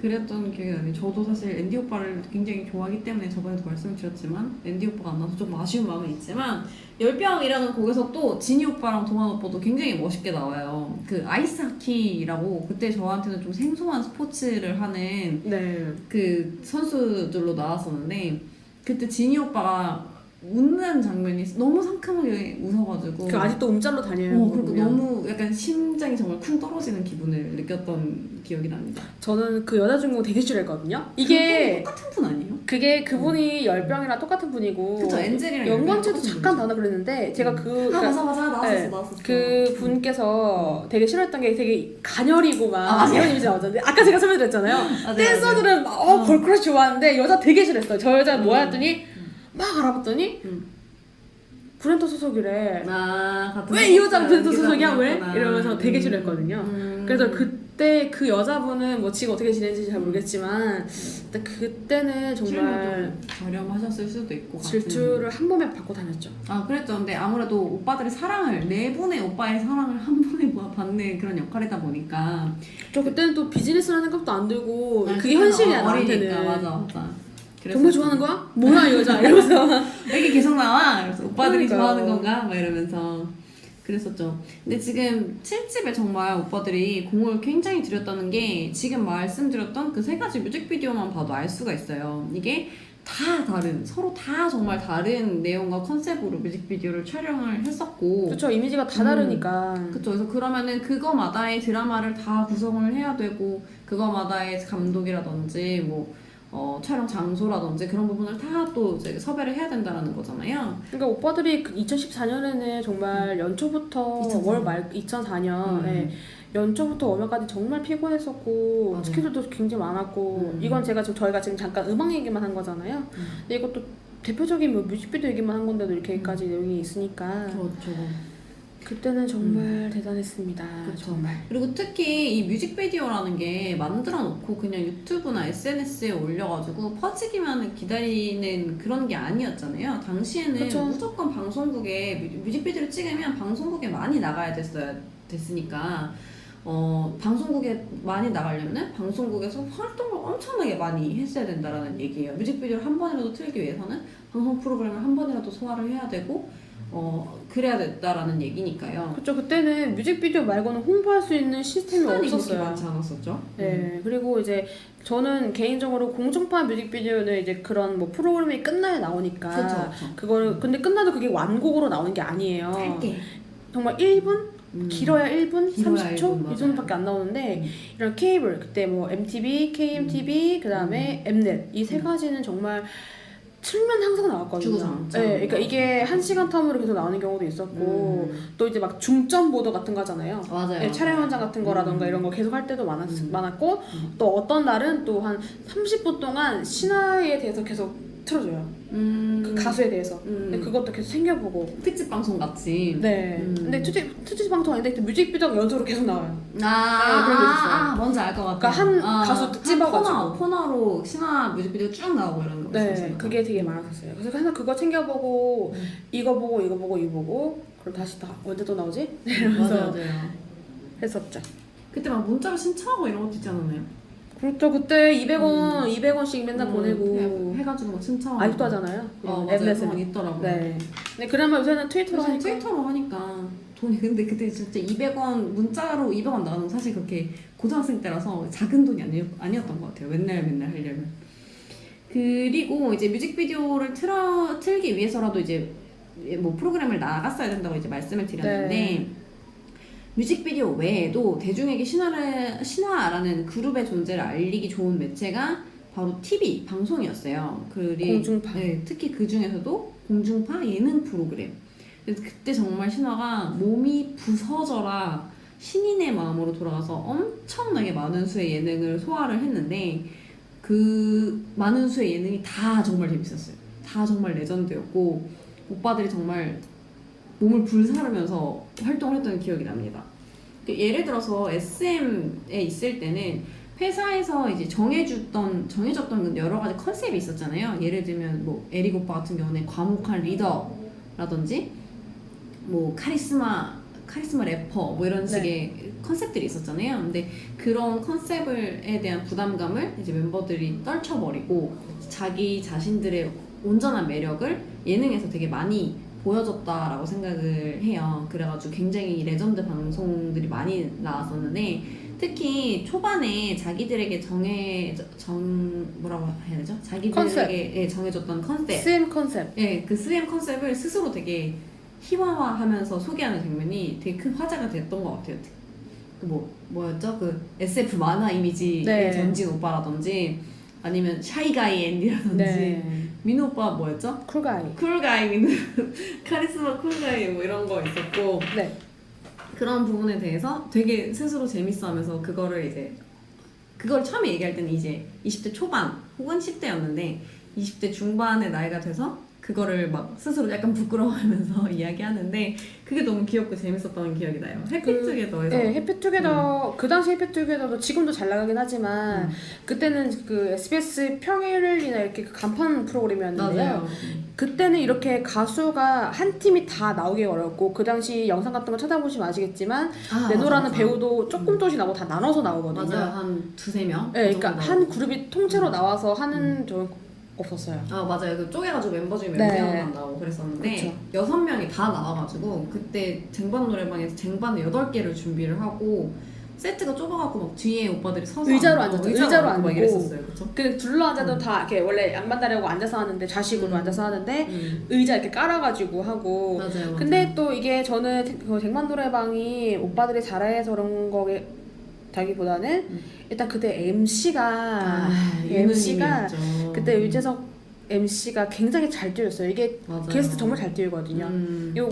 그랬던 기억이 나네요. 저도 사실 앤디 오빠를 굉장히 좋아하기 때문에 저번에도 말씀을 드렸지만 앤디 오빠가 안 나와서 좀 아쉬운 마음은 있지만 열병이라는 곡에서 또 진이 오빠랑 동환 오빠도 굉장히 멋있게 나와요. 그 아이스하키라고 그때 저한테는 좀 생소한 스포츠를 하는 네. 그 선수들로 나왔었는데 그때 진이 오빠가 웃는 장면이 너무 상큼하게 웃어가지고 그 아직도 움짤로 다녀요. 그러니까 보면. 너무 약간 심장이 정말 쿵 떨어지는 기분을 느꼈던 기억이 납니다. 저는 그 여자 주인공 되게 싫어했거든요. 그분이 이게 똑같은 분 아니에요? 그게 그분이 열병이랑 똑같은 분이고 그쵸, 엔젤이랑 연관체도 열병이랑 잠깐 똑같은 나나 그랬는데 제가 그 아 맞아 나왔었어 네. 나왔었어. 그 분께서 되게 싫어했던 게 되게 가녀리고 막 아, 맞아요. 이런 이미지 나오잖아요. 아까 제가 설명드렸잖아요. 맞아요, 댄서들은 막 걸크러쉬 좋아하는데 여자 되게 싫어했어요. 저 여자 뭐야 했더니 막 알아봤더니 브랜터 소속이래. 같은 왜 이 여자가 브랜터 기사분이었구나. 소속이야? 왜? 이러면서 되게 싫어했거든요. 그래서 그때 그 여자분은 뭐 지금 어떻게 지내는지 잘 모르겠지만 근데 그때는 정말 저렴하셨을 수도 있고 질투를 한 몸에 받고 다녔죠. 아 그랬죠. 근데 아무래도 오빠들의 사랑을 네 분의 오빠의 사랑을 한 번에 받는 그런 역할이다 보니까 저 그때는 또 비즈니스라는 생각도 안 들고 아, 그게 그때는 현실이야 어리니까. 나한테는. 맞아. 정말 좋아하는 거야? 뭐야 이 여자 이러면서 왜 이게 계속 나와? 그래서 오빠들이 그러니까요. 좋아하는 건가? 막 이러면서 그랬었죠. 근데 지금 7집에 정말 오빠들이 공을 굉장히 들였다는 게 지금 말씀드렸던 그 세 가지 뮤직비디오만 봐도 알 수가 있어요. 이게 다 다른, 서로 다 정말 다른 내용과 컨셉으로 뮤직비디오를 촬영을 했었고 그렇죠. 이미지가 다 다르니까. 그쵸. 그래서 그러면은 그거마다의 드라마를 다 구성을 해야 되고 그거마다의 감독이라든지 뭐 촬영 장소라든지 그런 부분을 다 또 이제 섭외를 해야 된다는 거잖아요. 그러니까 오빠들이 2014년에는 정말 연초부터 2004년. 월 말 2004년 연초부터 월말까지 정말 피곤했었고 맞아요. 스케줄도 굉장히 많았고 이건 저희가 지금 잠깐 음악 얘기만 한 거잖아요. 근데 이것도 대표적인 뭐 뮤직비디오 얘기만 한 건데도 이렇게까지 내용이 있으니까 그렇죠. 그때는 정말 대단했습니다. 그쵸. 정말. 그리고 특히 이 뮤직비디오라는 게 만들어 놓고 그냥 유튜브나 SNS에 올려가지고 퍼지기만 기다리는 그런 게 아니었잖아요. 당시에는 그쵸. 무조건 방송국에 뮤직비디오를 찍으면 방송국에 많이 나가야 됐으니까 방송국에 많이 나가려면 방송국에서 활동을 엄청나게 많이 했어야 된다라는 얘기예요. 뮤직비디오를 한 번이라도 틀기 위해서는 방송 프로그램을 한 번이라도 소화를 해야 되고 그래야 됐다라는 얘기니까요. 그렇죠. 그때는 뮤직비디오 말고는 홍보할 수 있는 시스템이 시간이 그렇게 없었어요. 많지 않았었죠. 네, 그리고 이제 저는 개인적으로 공중파 뮤직비디오는 이제 그런 뭐 프로그램이 끝나야 나오니까 그쵸. 그걸 근데 끝나도 그게 완곡으로 나오는 게 아니에요. 짧게. 정말 1분? 길어야 1분? 길어야 30초? 1분, 이 정도밖에 안 나오는데 이런 케이블, 그때 뭐 MTV, KMTV, 그 다음에 엠넷 이 세 가지는 정말 틀면 항상 나왔거든요. 주구장. 네, 그러니까 이게 1시간 텀으로 계속 나오는 경우도 있었고 또 이제 막 중점 보도 같은 거 하잖아요. 맞아요. 네, 촬영 현장 같은 거라던가 이런 거 계속 할 때도 많았고 또 어떤 날은 또 한 30분 동안 신화에 대해서 계속 틀어줘요. 그 가수에 대해서. 근데 그것도 계속 챙겨보고. 특집 방송 같이. 네. 근데 특집 방송 아닌데 뮤직비디오가 연속으로 계속 나와요. 그런 게 있었어요. 뭔지 알 것 같아요. 그러니까 한 가수 특집어가지고. 코너로 신화 뮤직비디오 쭉 나오고 이런 거 있었어요. 네, 그게 되게 많았었어요. 그래서 항상 그거 챙겨보고 이거 보고 이거 보고 이거 보고 그럼 다시 다 언제 또 나오지? 이러면서 맞아요. 했었죠. 그때 막 문자로 신청하고 이런 것도 있지 않았나요? 그렇죠. 그때 200원씩 맨날 보내고 해가지고 막 신청. 아직도 하잖아요. 맞아요. 엠넷은. 그런 거 있더라고요. 네. 근데 그나마 요새는 트위터로 요새 하니까. 트위터로 하니까 돈이 근데 그때 진짜 200원 문자로 200원 나가는 건 사실 그렇게 고등학생 때라서 작은 돈이 아니었던 것 같아요. 맨날 하려면. 그리고 이제 뮤직비디오를 틀기 위해서라도 이제 뭐 프로그램을 나갔어야 된다고 이제 말씀을 드렸는데 네. 뮤직비디오 외에도 대중에게 신화라는 그룹의 존재를 알리기 좋은 매체가 바로 TV 방송이었어요. 그리고 공중파. 네, 특히 그 중에서도 공중파 예능 프로그램. 그래서 그때 정말 신화가 몸이 부서져라 신인의 마음으로 돌아가서 엄청나게 많은 수의 예능을 소화를 했는데 그 많은 수의 예능이 다 정말 재밌었어요. 다 정말 레전드였고 오빠들이 정말 몸을 불사르면서 활동을 했던 기억이 납니다. 예를 들어서 SM에 있을 때는 회사에서 이제 정해졌던 여러 가지 컨셉이 있었잖아요. 예를 들면 뭐 에릭 오빠 같은 경우는 과묵한 리더라든지 뭐 카리스마 래퍼 뭐 이런 식의 컨셉들이 있었잖아요. 근데 그런 컨셉에 대한 부담감을 이제 멤버들이 떨쳐버리고 자기 자신들의 온전한 매력을 예능에서 되게 많이 보여줬다라고 생각을 해요. 그래가지고 굉장히 레전드 방송들이 많이 나왔었는데 특히 초반에 자기들에게 뭐라고 해야 되죠? 자기들에게 정해줬던 컨셉. SM 컨셉. 예, 그 SM 컨셉을 스스로 되게 희화화하면서 소개하는 장면이 되게 큰 화제가 됐던 것 같아요. 뭐였죠? 그 SF 만화 이미지의 네. 전진 오빠라든지 아니면 샤이가이 앤디라든지 네. 민호 오빠 뭐였죠? 쿨가이. 쿨가이 민호 카리스마 쿨가이 뭐 이런 거 있었고 네. 그런 부분에 대해서 되게 스스로 재밌어하면서 그걸 처음에 얘기할 때는 이제 20대 초반 혹은 10대였는데 20대 중반의 나이가 돼서 그거를 막 스스로 약간 부끄러워하면서 이야기하는데 그게 너무 귀엽고 재밌었던 기억이 나요. 해피투게더에서. 네, 해피투게더 그 당시 해피투게더도 지금도 잘 나가긴 하지만 그때는 그 SBS 평일이나 이렇게 그 간판 프로그램이었는데요. 맞아요. 그때는 이렇게 가수가 한 팀이 다 나오기 어렵고 그 당시 영상 같은 거 찾아보시면 아시겠지만 레노라는 맞아. 배우도 조금씩 나오고 다 나눠서 나오거든요. 맞아요. 한 두세 명? 네, 그러니까 한 그룹이 통째로 나와서 하는 저는 없었어요. 맞아요. 그 쪼개가지고 멤버 중에 몇 네. 명만 나오고 그랬었는데 그쵸. 6명이 다 나와가지고 그때 쟁반 노래방에서 쟁반을 8개를 준비를 하고 세트가 좁아갖고 막 뒤에 오빠들이 서서 의자로 앉았죠. 의자로 앉고 막 앉고. 이랬었어요. 그쵸? 그 둘러앉아도 다 이렇게 원래 안 만나려고 앉아서 하는데 좌식으로 앉아서 하는데 음. 의자 이렇게 깔아가지고 하고. 맞아요. 근데 또 이게 저는 그 쟁반 노래방이 오빠들이 잘해서 그런 거기보다는 일단 그때 MC가 그때 유재석 MC가 굉장히 잘 띄웠어요. 이게 맞아요. 게스트 정말 잘 띄우거든요. 이거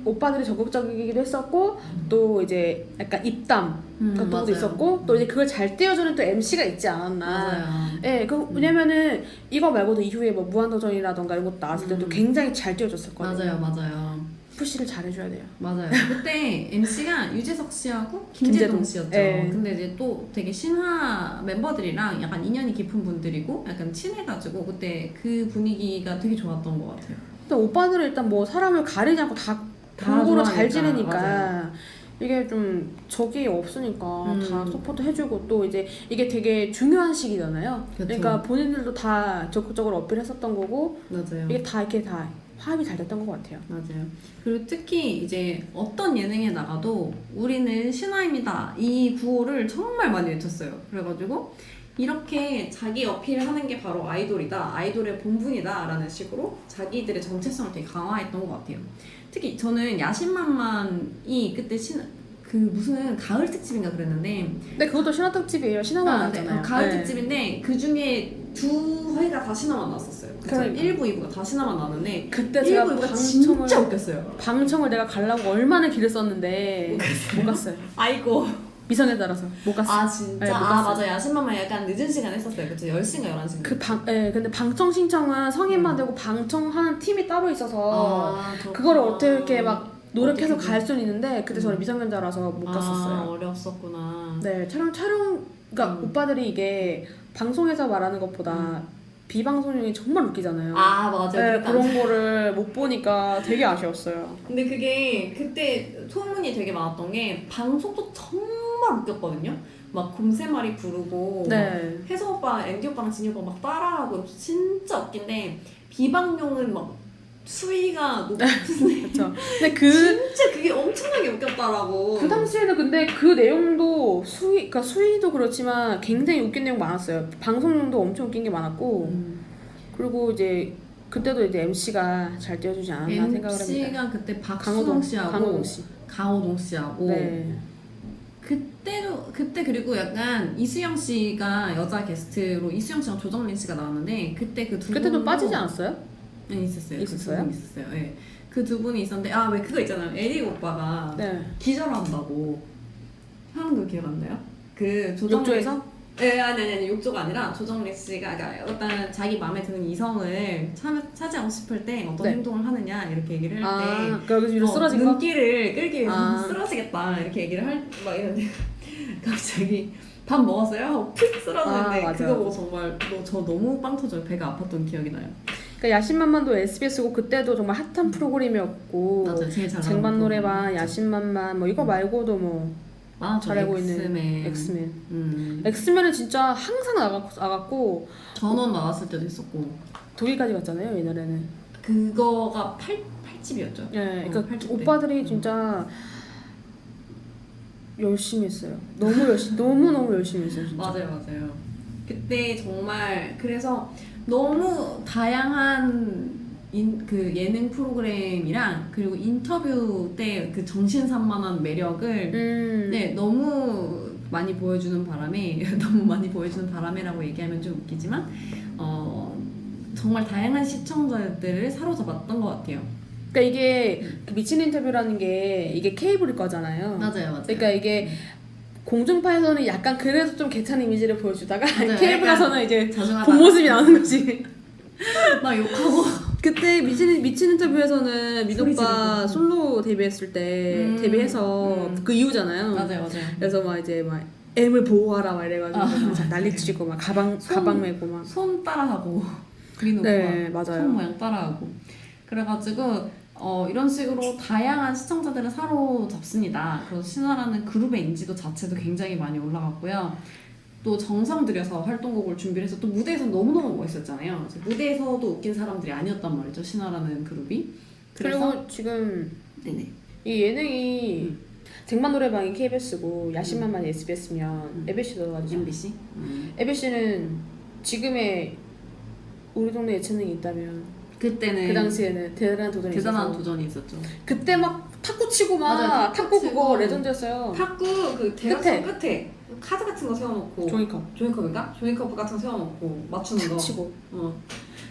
오빠들이 적극적이기도 했었고 또 이제 약간 입담 같은 것도 맞아요. 있었고 또 이제 그걸 잘 띄워주는 또 MC가 있지 않았나. 맞아요. 예, 왜냐면은 이거 말고도 이후에 뭐 무한도전이라던가 이런 것도 나왔을 때도 굉장히 잘 띄워줬었거든요. 맞아요. 푸시를 잘해줘야 돼요. 맞아요. 그때 MC가 유재석 씨하고 김재동 씨였죠. 네. 근데 이제 또 되게 신화 멤버들이랑 약간 인연이 깊은 분들이고 약간 친해가지고 그때 그 분위기가 되게 좋았던 것 같아요. 근데 오빠들은 일단 뭐 사람을 가리지 않고 다 골고루 잘 지내니까 맞아요. 이게 좀 적이 없으니까 다 서포트 해주고 또 이제 이게 되게 중요한 시기잖아요. 그쵸. 그러니까 본인들도 다 적극적으로 어필했었던 거고 맞아요. 이게 다 이렇게 다 화합이 잘 됐던 것 같아요. 맞아요. 그리고 특히 이제 어떤 예능에 나가도 우리는 신화입니다. 이 구호를 정말 많이 외쳤어요. 그래가지고 이렇게 자기 어필을 하는 게 바로 아이돌이다. 아이돌의 본분이다. 라는 식으로 자기들의 정체성을 되게 강화했던 것 같아요. 특히 저는 야심만만이 그때 그 무슨 가을 특집인가 그랬는데 근데 그것도 신화 특집이에요. 신화만 네, 나왔잖아요. 가을 네. 특집인데 그 중에 두 회가 다 신화만 나왔었어요. 그쵸? 그러니까. 1부, 2부가 다 신화만 나왔는데 그때 제가 1부, 2부가 방청을 진짜 웃겼어요. 방청을 내가 가려고 얼마나 길을 썼는데 못 갔어요. 아이고. 미성에 따라서 못 갔어요. 아 진짜? 네, 못 아 갔어요. 맞아. 야심만만 약간 늦은 시간에 했었어요. 그쵸? 10시인가 11시인가. 근데 방청 신청은 성인만 되고 방청하는 팀이 따로 있어서 그렇구나. 그거를 어떻게 막 노력해서 어떻게 갈 수는 있는데 그때 저는 미성년자라서 못 갔었어요. 어려웠었구나. 네, 그러니까 오빠들이 이게 방송에서 말하는 것보다 비방송용이 정말 웃기잖아요. 아 맞아요. 네, 그러니까 그런 거를 못 보니까 되게 아쉬웠어요. 근데 그게 그때 소문이 되게 많았던 게 방송도 정말 웃겼거든요. 막 곰새말이 부르고 네. 막 혜성 오빠, 앤디 오빠랑 진이 오빠 막 따라하고 진짜 웃긴데 비방용은 막 수위가 높은데 그렇죠. 근데 진짜 그게 엄청나게 웃겼다라고. 그 당시에는 근데 그 내용도 그러니까 수위도 그렇지만 굉장히 웃긴 내용 많았어요. 방송용도 엄청 웃긴 게 많았고 그리고 이제 그때도 이제 MC가 잘 띄워주지 않았나 생각을 합니다. MC가 그때 박수홍 씨하고 강호동 씨. 강호동 씨하고 네. 그때 그리고 약간 이수영 씨가 여자 게스트로 이수영 씨랑 조정민 씨가 나왔는데 그때 그 두 분 그때도 빠지지 않았어요? 네 있었어요. 있었어요? 그 두 분 있었어요. 네. 그 두 분이 있었는데 아 왜 그거 있잖아요. 에릭 오빠가 네. 기절한다고 하는 거 기억 안 나요? 그 조정민 욕조에서? 네, 아니 욕조가 아니라 조정민 씨가 그러니까 어떤 자기 마음에 드는 이성을 차지하고 싶을 때 어떤 네. 행동을 하느냐 이렇게 얘기를 할 때 그 여기서 위로 쓰러진 거? 눈길을 끌기 위해서 아. 쓰러지겠다 이렇게 얘기를 막 이러는데 갑자기 밥 먹었어요? 하고 픽 쓰러지는데 맞아요. 그거 보고 정말 저 너무 빵 터져요. 배가 아팠던 기억이 나요. 그러니까 야심만만도 SBS고 그때도 정말 핫한 프로그램이었고 맞아요. 제일 잘 나가는 쟁반 노래방, 프로그램. 야심만만 뭐 이거 말고도 뭐 잘 알고 있는 엑스맨. 엑스맨은 진짜 항상 나갔고 전원 나왔을 때도 있었고 독일까지 갔잖아요 옛날에는. 그거가 8집이었죠. 네, 그러니까 8집 때. 오빠들이 진짜 열심히 했어요. 너무 열심히 했어요 진짜. 맞아요. 그때 정말 그래서 너무 다양한 그 예능 프로그램이랑 그리고 인터뷰 때 그 정신산만한 매력을 네 너무 많이 보여주는 바람에 바람에라고 얘기하면 좀 웃기지만 정말 다양한 시청자들을 사로잡았던 것 같아요. 그러니까 이게 그 미친 인터뷰라는 게 이게 케이블일 거잖아요. 맞아요. 그러니까 이게 공중파에서는 약간 그래도 좀 괜찮은 이미지를 보여주다가 맞아요. 케이블에서는 이제 자중하다. 본 모습이 나오는 거지. 막 욕하고 그때 미친 인터뷰에서는 소리 민오빠 지르고. 솔로 데뷔했을 때 데뷔해서 그 이후잖아요. 맞아요. 그래서 막 이제 막 M을 보호하라 막 이래가지고 막 난리치고 막 가방 메고 막. 손 따라하고 민호가 네, 맞아요. 손 모양 따라하고 그래가지고 이런 식으로 다양한 시청자들을 사로잡습니다. 그래서 신화라는 그룹의 인지도 자체도 굉장히 많이 올라갔고요. 또 정성 들여서 활동곡을 준비를 해서 또 무대에서 너무너무 멋있었잖아요. 그래서 무대에서도 웃긴 사람들이 아니었단 말이죠. 신화라는 그룹이. 그래서 그리고 지금 네네. 이 예능이 쟁반 노래방이 KBS고 야심만만이 SBS면 MBC도 나가죠. MBC? MBC는 지금의 우리 동네 예체능이 있다면 그때는 그 당시에는 대단한 도전이 대단한 있어서 도전이 있었죠. 그때 막 탁구 치고 막 맞아요, 탁구 탁구 그거 치고. 레전드였어요. 탁구 그 대각선 끝에 카드 같은 거 세워놓고 종이컵인가? 종이컵 같은 거 세워놓고 맞추는 거. 탁 치고.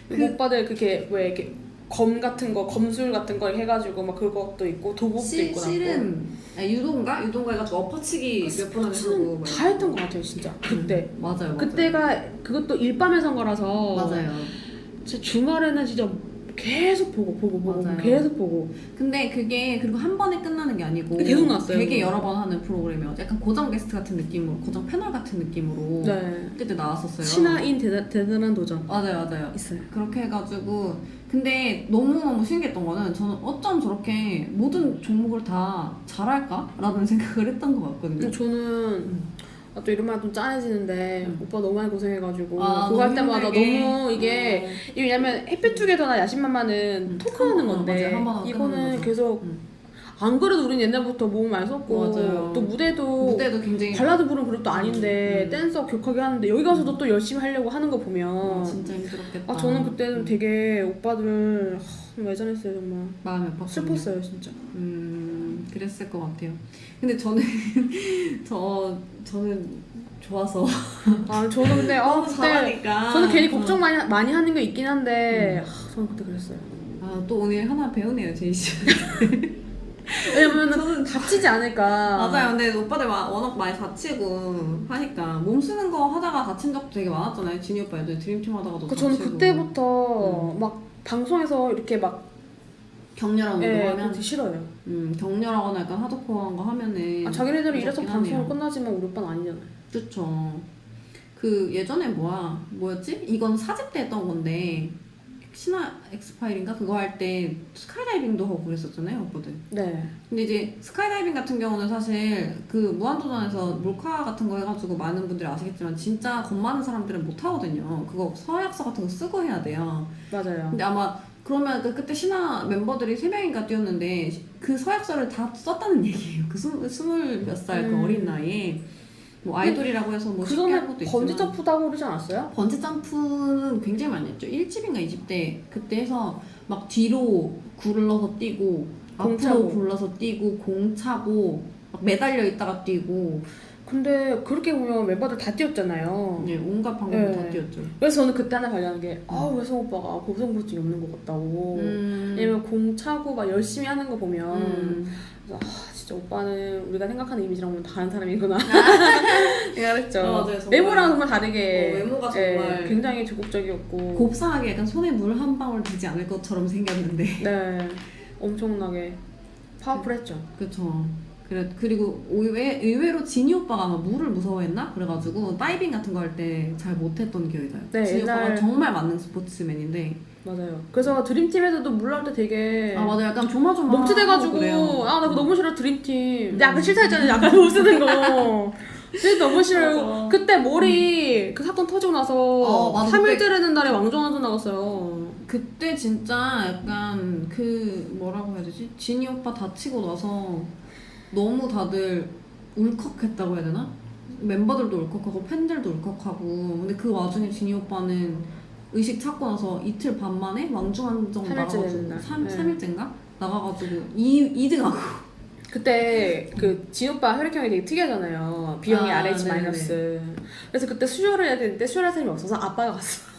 그 오빠들 그렇게 왜 이렇게 검 같은 거 검술 같은 거 해가지고 막 그것도 있고 도복도 있고 씨름 유도인가 해가지고 엎어치기 몇 번 하고 다 했던 것 같아요 진짜 그때. 맞아요. 그때가 그것도 일밤에 선 거라서 맞아요. 진짜 주말에는 진짜 계속 보고 맞아요. 계속 보고. 근데 그게 그리고 한 번에 끝나는 게 아니고 계속 나왔어요. 되게 여러 번 하는 프로그램이에요. 약간 고정 게스트 같은 느낌으로 고정 패널 같은 느낌으로 네. 그때 나왔었어요. 신화인 대단한 도전 맞아요. 있어요. 그렇게 해가지고 근데 너무너무 신기했던 거는 저는 어쩜 저렇게 모든 종목을 다 잘할까라는 생각을 했던 것 같거든요. 저는 또 이런 말 좀 짠해지는데 오빠 너무 많이 고생해가지고 아, 그거 할 너무 때마다 힘들게. 너무 이게 왜냐면 햇빛투게더나 야심만만은 토크하는 건데 맞아요. 한 번 하고 이거는 끝나는 거죠. 계속 안 그래도 우린 옛날부터 몸 많이 썼고 맞아요. 또 무대도 굉장히 발라드 부르는 그룹도 아닌데 댄서 격하게 하는데 여기 가서도 또 열심히 하려고 하는 거 보면 진짜 힘들었겠다. 저는 그때는 되게 오빠들 외전했어요 정말. 마음이 아팠거든요. 슬펐어요 진짜. 그랬을 것 같아요. 근데 저는 저는 좋아서 아 저는 근데 너무 그때 잘하니까 저는 괜히 걱정 많이 하는 게 있긴 한데 저는 그때 그랬어요. 또 오늘 하나 배우네요 제이 씨. 왜냐면은 다치지 않을까. 맞아요. 근데 오빠들 워낙 많이 다치고 하니까 몸 쓰는 거 하다가 다친 적도 되게 많았잖아요. 진이 오빠 예전에 드림팀 하다가도 다치고. 저는 그때부터 막 방송에서 이렇게 막 격렬한 운동하면 그게 싫어요. 격렬하거나 약간 하드코어한 거 하면은 자기네들이 이래서 무섭긴 방송을 하네요. 끝나지만 우리 오빠는 아니잖아요. 그쵸. 그 예전에 뭐였지? 이건 4집 때 했던 건데 신화 엑스파일인가 그거 할 때 스카이다이빙도 하고 그랬었잖아요 오빠들. 네. 근데 이제 스카이다이빙 같은 경우는 사실 그 무한도전에서 몰카 같은 거 해가지고 많은 분들이 아시겠지만 진짜 겁 많은 사람들은 못 하거든요. 그거 서약서 같은 거 쓰고 해야 돼요. 맞아요. 근데 아마 그러면 그때 신화 멤버들이 3명인가 뛰었는데 그 서약서를 다 썼다는 얘기예요. 그 20몇 살 그 어린 나이에 뭐 아이돌이라고 해서 뭐 그 쉽게 전에 할 것도 있지만 번지점프도 하고 그러지 않았어요? 번지점프는 굉장히 많이 했죠. 1집인가 2집 때 그때 해서 막 뒤로 굴러서 뛰고 공 앞으로 차고. 굴러서 뛰고 공 차고 막 매달려 있다가 뛰고 근데 그렇게 보면 멤버들 다 뛰었잖아요. 네, 온갖 방법을 네. 다 뛰었죠. 그래서 저는 그때 하나 발견한 게 외성 오빠가 고소공포증이 없는 것 같다고. 왜냐면 공 차고 막 열심히 하는 거 보면 그래서 진짜 오빠는 우리가 생각하는 이미지랑 보면 다른 사람이구나. 내가 그랬죠. 맞아요, 정말. 외모랑 정말 다르게 외모가 정말 굉장히 적극적이었고 곱상하게 약간 손에 물 한 방울 들지 않을 것처럼 생겼는데 네 엄청나게 파워풀했죠. 그쵸. 그리고 의외로 진이 오빠가 아마 물을 무서워했나? 그래가지고 다이빙 같은 거 할 때 잘 못했던 기억이 나요. 네, 진이 오빠가 옛날- 정말 만능 스포츠맨인데 맞아요. 그래서 드림팀에서도 물날 때 되게 맞아 약간 조마조마 멈칫해가지고 그래요. 나 그거 너무 싫어 드림팀. 근데 아까 싫다 했잖아요. 약간 못 쓰는 거. 근데 너무 싫어요. 맞아. 그때 머리 그 사건 터지고 나서 맞아. 3일 그때- 되는 날에 왕정환전 나갔어요. 그때 진짜 약간 그 뭐라고 해야 되지? 진이 오빠 다치고 나서 너무 다들 울컥했다고 해야 되나? 멤버들도 울컥하고 팬들도 울컥하고 근데 그 와중에 진이 오빠는 의식 찾고 나서 이틀 반 만에 왕중한정 3일째 나가가지고 되는 날. 3일째인가? 나가가지고 2등하고 그때 그 지오빠 혈액형이 되게 특이하잖아요. B형이 RH 네네. 마이너스. 그래서 그때 수혈을 해야 되는데 수혈할 사람이 없어서 아빠가 갔어.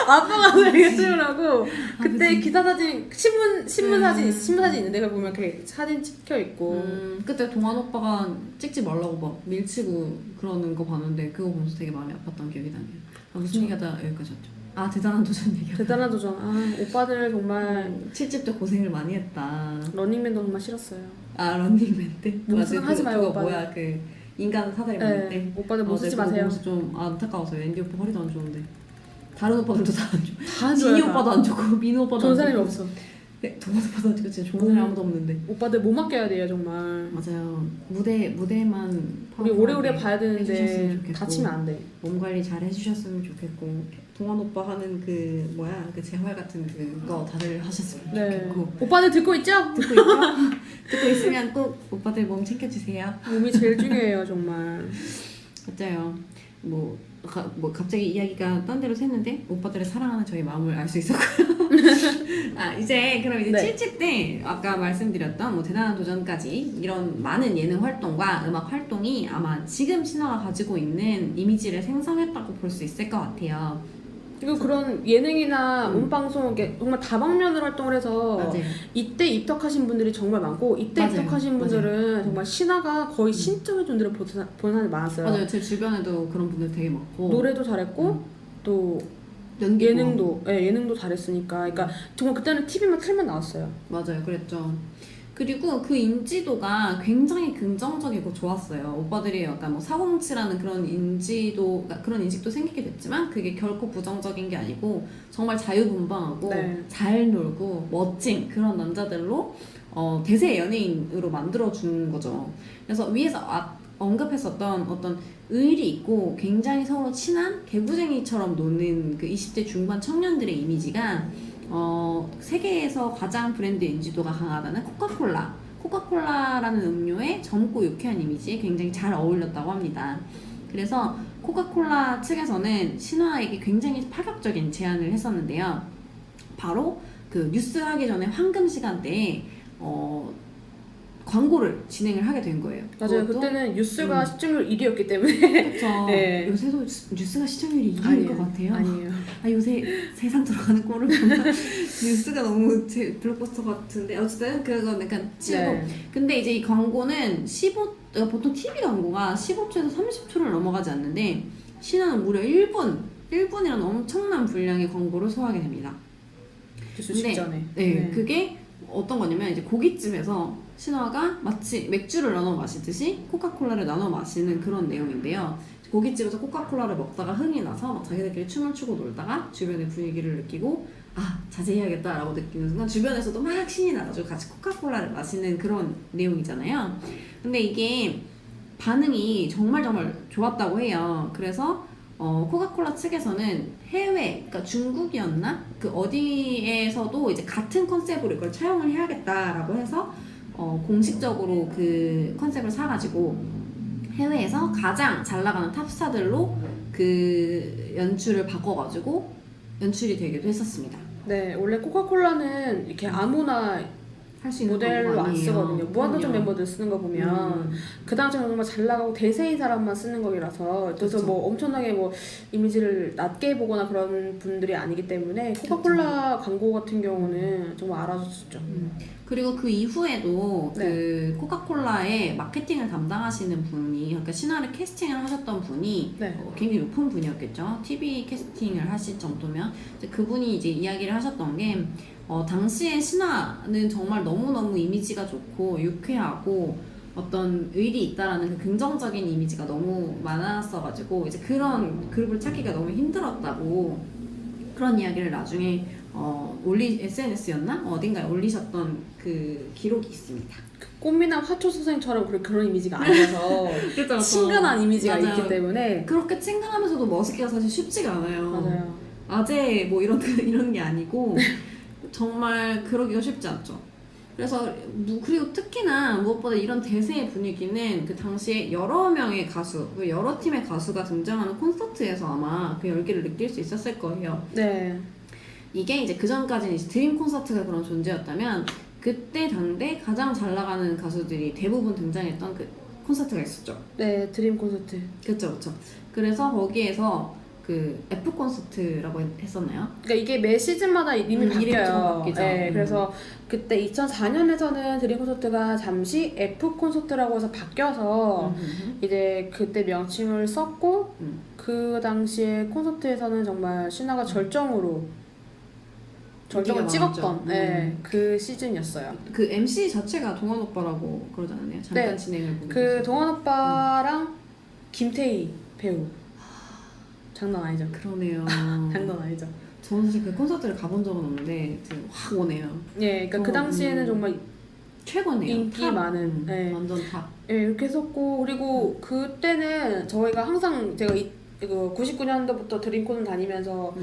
아빠가 되게 수혈하고 그때 그치. 기사 사진 신문 사진 있는데 그걸 보면 그 사진 찍혀 있고. 그때 동환 오빠가 찍지 말라고 막 밀치고 그러는 거 봤는데 그거 보면서 되게 마음이 아팠던 기억이 나네요. 무슨 얘기하다 여기까지였죠? 대단한 도전 얘기하다. 대단한 도전. 오빠들 정말 7집 때 고생을 많이 했다. 런닝맨도 정말 싫었어요. 런닝맨 때? 몸쓰는 맞아, 하지 마요, 그거 오빠는. 뭐야 그 인간 사다리 만들 때? 오빠들 못 쓰지 그거 마세요. 보면서 좀 안타까웠어요. 앤디 오빠 허리도 안 좋은데 다른 오빠들도 다 안 좋고 다안 진이 좋아요. 오빠도 안 좋고 민호 오빠도 좋은 안 사람이 좋고 없어. 네, 동환 오빠도 안 좋고 진짜 좋은 사람이 아무도 없는데 오빠들 못 맡겨야 돼요 정말. 맞아요. 무대만 우리 오래오래 봐야 해주셨으면 되는데 좋겠고. 다치면 안 돼. 몸 관리 잘 해주셨으면 좋겠고 동환 오빠 하는 그 재활 같은 그거 다들 하셨으면 네. 좋겠고 오빠들 듣고 있죠? 듣고 있죠? 듣고 있으면 꼭 오빠들 몸 챙겨주세요. 몸이 제일 중요해요 정말. 맞아요. 갑자기 이야기가 딴 데로 샜는데 오빠들의 사랑하는 저희 마음을 알 수 있었고요. 이제 그럼 이제 네. 7집 때 아까 말씀드렸던 대단한 도전까지 이런 많은 예능 활동과 음악 활동이 아마 지금 신화가 가지고 있는 이미지를 생성했다고 볼 수 있을 것 같아요. 그리고 그런 예능이나 음방송 이렇게 정말 다방면으로 활동을 해서 맞아요. 이때 입덕하신 분들이 정말 많고 이때 맞아요. 입덕하신 분들은 정말 신화가 거의 신적인 존재를 보는 사람이 많았어요. 맞아요. 제 주변에도 그런 분들 되게 많고 노래도 잘했고 또 연기도 예능도 잘했으니까 그러니까 정말 그때는 TV만 틀면 나왔어요. 맞아요. 그랬죠. 그리고 그 인지도가 굉장히 긍정적이고 좋았어요. 오빠들이 약간 407라는 그런 그런 인식도 생기게 됐지만 그게 결코 부정적인 게 아니고 정말 자유분방하고 네. 잘 놀고 멋진 그런 남자들로 대세 연예인으로 만들어준 거죠. 그래서 위에서 언급했었던 어떤 의리 있고 굉장히 서로 친한 개구쟁이처럼 노는 그 20대 중반 청년들의 이미지가 세계에서 가장 브랜드 인지도가 강하다는 코카콜라라는 음료의 젊고 유쾌한 이미지에 굉장히 잘 어울렸다고 합니다. 그래서 코카콜라 측에서는 신화에게 굉장히 파격적인 제안을 했었는데요. 바로 그 뉴스 하기 전에 황금 시간대에 광고를 진행을 하게 된 거예요. 맞아요. 그것도 그때는 뉴스가 시청률 1위였기 때문에. 그렇죠. 네. 요새도 뉴스가 시청률이 2위인 아니에요. 것 같아요. 아니에요. 요새 세상 돌아가는 꼴을 보면 뉴스가 너무 제 블록버스터 같은데 어쨌든 그건 약간 치고 네. 근데 이제 이 광고는 보통 TV 광고가 15초에서 30초를 넘어가지 않는데 신화는 무려 1분이라는 엄청난 분량의 광고를 소화하게 됩니다. 뉴스 근데, 직전에. 네, 그게 어떤 거냐면 이제 고깃집에서 신화가 마치 맥주를 나눠 마시듯이 코카콜라를 나눠 마시는 그런 내용인데요. 고깃집에서 코카콜라를 먹다가 흥이 나서 막 자기들끼리 춤을 추고 놀다가 주변의 분위기를 느끼고 자제해야겠다라고 느끼는 순간 주변에서도 막 신이 나가지고 같이 코카콜라를 마시는 그런 내용이잖아요. 근데 이게 반응이 정말 좋았다고 해요. 그래서 코카콜라 측에서는 해외, 그러니까 중국이었나? 그 어디에서도 이제 같은 컨셉으로 이걸 차용을 해야겠다라고 해서 공식적으로 그 컨셉을 사가지고 해외에서 가장 잘 나가는 탑스타들로 그 연출을 바꿔가지고 연출이 되기도 했었습니다. 네, 원래 코카콜라는 이렇게 아무나 할 수 있는 모델로 방법 안 아니에요. 쓰거든요. 무한도전 그럼요. 멤버들 쓰는 거 보면 그 당시에 정말 잘 나가고 대세인 사람만 쓰는 거라서 그래서 그쵸. 뭐 엄청나게 뭐 이미지를 낮게 보거나 그런 분들이 아니기 때문에 코카콜라 광고 같은 경우는 정말 알아줬었죠. 그리고 그 이후에도 네. 그 코카콜라의 마케팅을 담당하시는 분이, 그러니까 신화를 캐스팅을 하셨던 분이 네. 굉장히 높은 분이었겠죠. TV 캐스팅을 하실 정도면 이제 그분이 이제 이야기를 하셨던 게 당시에 신화는 정말 너무너무 이미지가 좋고 유쾌하고 어떤 의리 있다라는 그 긍정적인 이미지가 너무 많았어가지고 이제 그런 그룹을 찾기가 너무 힘들었다고 그런 이야기를 나중에 SNS였나? 어딘가에 올리셨던 그 기록이 있습니다. 꽃미남 화초 선생처럼 그런 이미지가 아니어서 그렇죠. 친근한 이미지가 맞아요. 있기 때문에 그렇게 친근하면서도 멋있기가 사실 쉽지가 않아요. 맞아요. 아재 뭐 이런 게 아니고 정말 그러기가 쉽지 않죠. 그래서 그리고 특히나 무엇보다 이런 대세의 분위기는 그 당시에 여러 명의 가수, 여러 팀의 가수가 등장하는 콘서트에서 아마 그 열기를 느낄 수 있었을 거예요. 네. 이게 이제 그 전까지는 이제 드림 콘서트가 그런 존재였다면 그때 당대 가장 잘 나가는 가수들이 대부분 등장했던 그 콘서트가 있었죠. 네, 드림 콘서트. 그렇죠. 그래서 거기에서 그 F 콘서트라고 했었나요? 그러니까 이게 매 시즌마다 이름이 이름이 좀 바뀌어요. 바뀌죠. 네, 그래서 그때 2004년에서는 드림 콘서트가 잠시 F 콘서트라고 해서 바뀌어서 이제 그때 명칭을 썼고 그 당시에 콘서트에서는 정말 신화가 절정을 찍었던 그 시즌이었어요. 그 MC 자체가 동원 오빠라고 그러지 않았나요? 잠깐 네. 진행을 보고 그 동원 오빠랑 김태희 배우 장난 아니죠? 그러네요. 장난 아니죠? 저는 사실 그 콘서트를 가본 적은 없는데 지금 확 오네요. 예, 그러니까 그 당시에는 정말 최고네요. 인기 탑. 많은, 네. 완전 탑. 예, 이렇게 했었고 그리고 그때는 저희가 항상 제가 이거 99년도부터 드림콘을 다니면서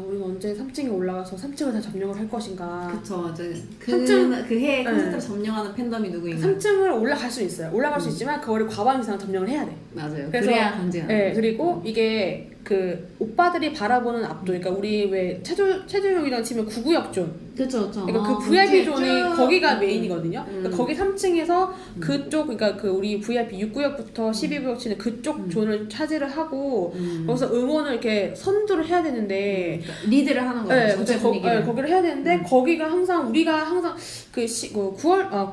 우리가 언제 3층에 올라가서 3층을 다 점령을 할 것인가. 그쵸. 이제 삼층- 그 해에 콘서트를 네. 점령하는 팬덤이 누구인가. 3층을 올라갈 수 있어요. 올라갈 수 있지만 그거를 과반 이상 점령을 해야 돼. 맞아요. 그래서- 그래야 간지가 예, 나죠. 그리고 이게 그 오빠들이 바라보는 앞도, 그러니까 우리 왜 체조용이랑 치면 9구역존. 그쵸. 그러니까 그 VIP 존이 쭉. 거기가 메인이거든요. 그러니까 거기 3층에서 그쪽, 그러니까 그 우리 VIP 6구역부터 12구역 치는 그쪽 존을 차지를 하고 거기서 응원을 이렇게 선두를 해야 되는데 그러니까 리드를 하는 거죠. 네, 전체 그쵸. 분위기를. 거기를 해야 되는데 거기가 항상 우리가 항상 그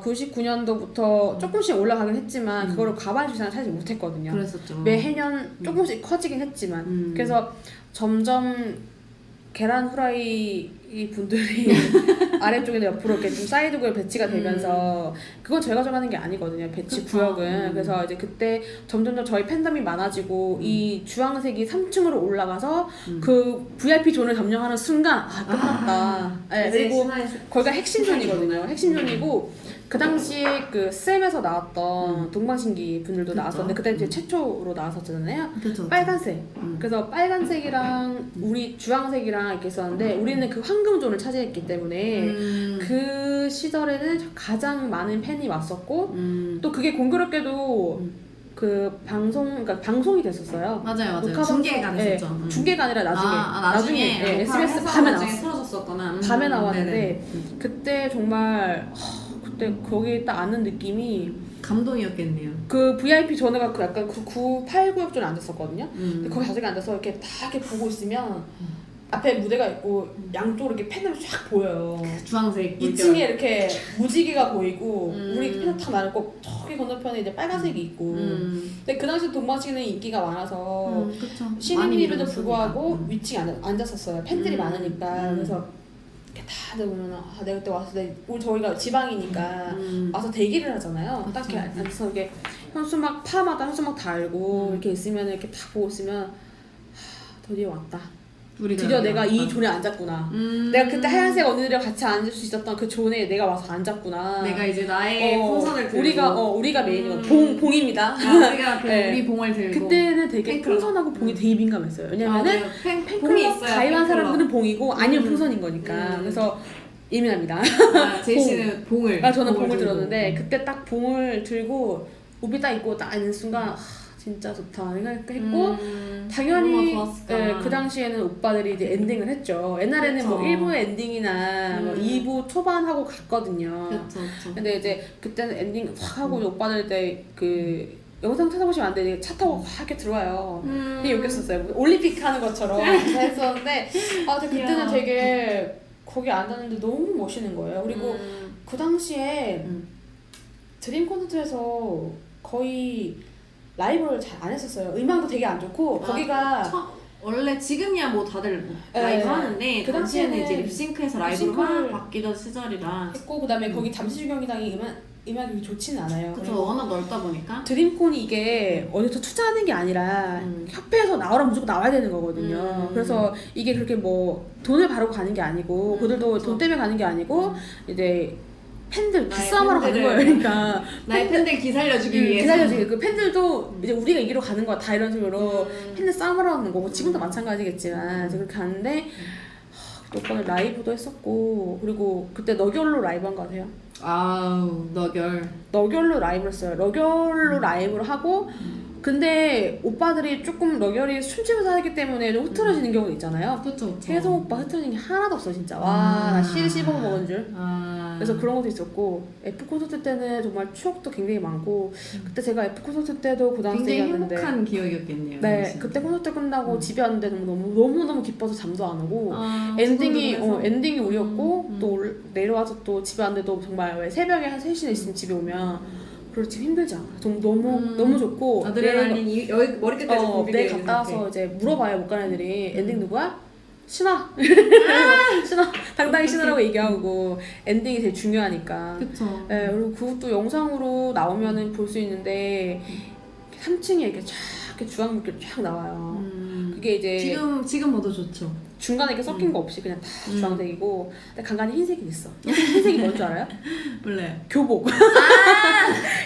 99년도부터 조금씩 올라가긴 했지만 그거를 과반 이상 차지 못했거든요. 그랬었죠. 매해년 조금씩 커지긴 했지만 그래서 점점 계란 후라이 분들이 아래쪽이나 옆으로 이렇게 좀 사이드 구역 배치가 되면서 그건 저희가 정하는 게 아니거든요. 배치 그쵸. 구역은. 그래서 이제 그때 점점 저희 팬덤이 많아지고 이 주황색이 3층으로 올라가서 그 VIP 존을 점령하는 순간 끝났다. 네, 그리고 거기가 핵심존이거든요. 핵심존이고 그 당시에 그 쌤에서 나왔던 동방신기 분들도 나왔었는데 그때 이제 최초로 나왔었잖아요. 그쵸. 빨간색. 그래서 빨간색이랑 우리 주황색이랑 이렇게 있었는데 우리는 그 황금존을 차지했기 때문에 그 시절에는 가장 많은 팬이 왔었고 또 그게 공교롭게도 그 그러니까 방송이 됐었어요. 맞아요. 녹화 중계가 방송, 네, 됐었죠. 중계가 아니라 나중에 나중에 네, 녹화를 SBS 해서 밤에 나중에 나왔어. 틀어졌었구나. 밤에 나왔는데 네네. 그때 정말 그때 거기 딱 앉는 느낌이 감동이었겠네요. 그 VIP 전에가 그 약간 그 9, 8, 9역전에 앉았었거든요. 근데 거기 음. 자석에 앉아서 이렇게 딱 이렇게 보고 있으면 앞에 무대가 있고 양쪽으로 이렇게 팬들이 쫙 보여요. 주황색 2층에 이렇게 무지개가 보이고 우리 팬들 탁 나르고 저기 건너편에 이제 빨간색이 있고 근데 그 당시 동방신기는 인기가 많아서 그쵸. 신인임에도 불구하고 위층에 앉았었어요. 팬들이 음. 많으니까. 그래서 이렇게 다들 보면 내가 그때 와서 우리 저희가 지방이니까 와서 대기를 하잖아요. 딱 이렇게 앉아서 이렇게 현수막 파마다 현수막 다 알고 이렇게 있으면 이렇게 딱 보고 있으면 드디어 왔다. 드디어 내가 이 존에 앉았구나. 내가 그때 하얀색 언니들이랑 같이 앉을 수 있었던 그 존에 내가 와서 앉았구나. 내가 이제 나의 풍선을 들고 우리가 메인이고 봉입니다. 우리가 네. 우리 봉을 들고 그때는 되게 팬클럽. 풍선하고 봉이 되게 민감했어요. 왜냐면은 봉이 팬클럽 있어요. 가입한 팬클럽. 사람들은 봉이고 아니면 풍선인 거니까. 그래서 예민합니다. 제이 씨는 봉을. 저는 봉을 들고. 들었는데 그때 딱 봉을 들고 우비 딱 입고 딱 앉는 순간 진짜 좋다 했고 당연히 그 당시에는 오빠들이 이제 엔딩을 했죠. 옛날에는 그쵸. 뭐 1부 엔딩이나 뭐 2부 초반 하고 갔거든요. 그렇죠. 근데 이제 그때는 엔딩 확 하고 오빠들 때 그 영상 찾아보시면 안 돼. 차 타고 확 이렇게 들어와요. 되게 웃겼었어요. 올림픽 하는 것처럼 했었는데 근데 그때는 되게 거기 앉았는데 너무 멋있는 거예요. 그리고 그 당시에 드림 콘서트에서 거의 라이브를 잘 안 했었어요. 음향도 되게 안 좋고 거기가 원래 지금이야 뭐 다들 네. 라이브 하는데 그 당시에는 당시에는 이제 립싱크해서 라이브로 립싱크를 막 바뀌던 시절이라 했고 그다음에 거기 잠시주경기장이 음악이 좋지는 않아요. 그쵸. 워낙 넓다 보니까 드림콘이 이게 어디서 투자하는 게 아니라 협회에서 나오라 무조건 나와야 되는 거거든요. 그래서 이게 그렇게 뭐 돈을 바르고 가는 게 아니고 그들도 돈 때문에 가는 게 아니고 이제 팬들 기싸움하러 가는 거예요. 그러니까 나의 팬들 기살려주기 위해서 기다려주기 그 팬들도 이제 우리가 이기러 가는 거야 다 이런 식으로 팬들 싸움하러 가는 거고 지금도 마찬가지겠지만 이제 그렇게 하는데 오빠는 라이브도 했었고 그리고 그때 너결로 라이브 한 거 아세요? 아우 너결 너결로 라이브를 했어요. 너결로 라이브를 하고 근데 오빠들이 조금 너결이 술집에서 하기 때문에 좀 흐트러지는 경우도 있잖아요. 그쵸. 혜성 오빠 흐트러지는 게 하나도 없어 진짜. 와 나 실 씹어 먹은 줄. 그래서 그런 것도 있었고 F 콘서트 때는 정말 추억도 굉장히 많고 그때 제가 F 콘서트 때도 굉장히 고등학생이었는데 행복한 기억이었겠네요. 네 당시. 그때 콘서트 끝나고 집에 왔는데 너무 기뻐서 잠도 안 오고 엔딩이 우리였고 또 내려와서 또 집에 왔는데도 정말 왜 새벽에 한 3시나 있으면 집에 오면 그리고 지금 힘들지 않아. 너무 좋고 아드레날린이 여기 머리끝까지 내일 갔다 와서 이제 물어봐요 못 가는 애들이 엔딩 누구야? 신화 신화 당당히 신화라고 얘기하고 엔딩이 되게 중요하니까 그쵸. 네, 그리고 그것도 영상으로 나오면은 볼 수 있는데 3층에 이렇게 쫙 이렇게 주황빛이 쫙 나와요. 그게 이제 지금 봐도 좋죠. 중간에 이렇게 섞인 거 없이 그냥 다 주황색이고 근데 간간히 흰색이 있어. 흰색이 뭔 줄 알아요? 몰라요. 교복.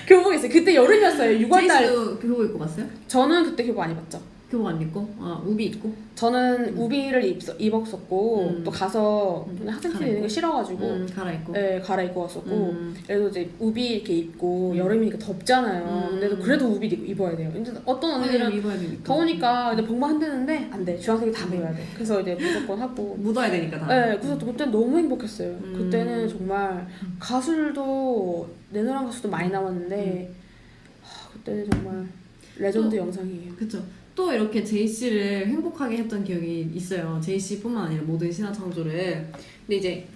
교복 있어요. 그때 여름이었어요. 6월달. 제이씨도 교복 입고 갔어요? 저는 그때 교복 안 입었죠. 교복 안 입고? 우비 입고? 저는 우비를 입었었고 또 가서 그냥 학생팀 있는 거 싫어가지고 갈아입고. 네, 갈아입고 왔었고 그래서 이제 우비 이렇게 입고 여름이니까 덥잖아요. 근데도 그래도 우비 입어야 돼요. 근데 어떤 언니들은 입어야 되니까. 더우니까 이제 복만 한다는데 안 돼. 주황색이 다 입어야 돼. 그래서 이제 무조건 하고. 묻어야 되니까 다. 네, 그래서 그때 너무 행복했어요. 그때는 정말 가수들도 내노란 가수도 많이 나왔는데 그때는 정말 레전드 영상이에요. 그쵸. 또 이렇게 제이씨를 행복하게 했던 기억이 있어요. 제이씨뿐만 아니라 모든 신화창조를. 근데 이제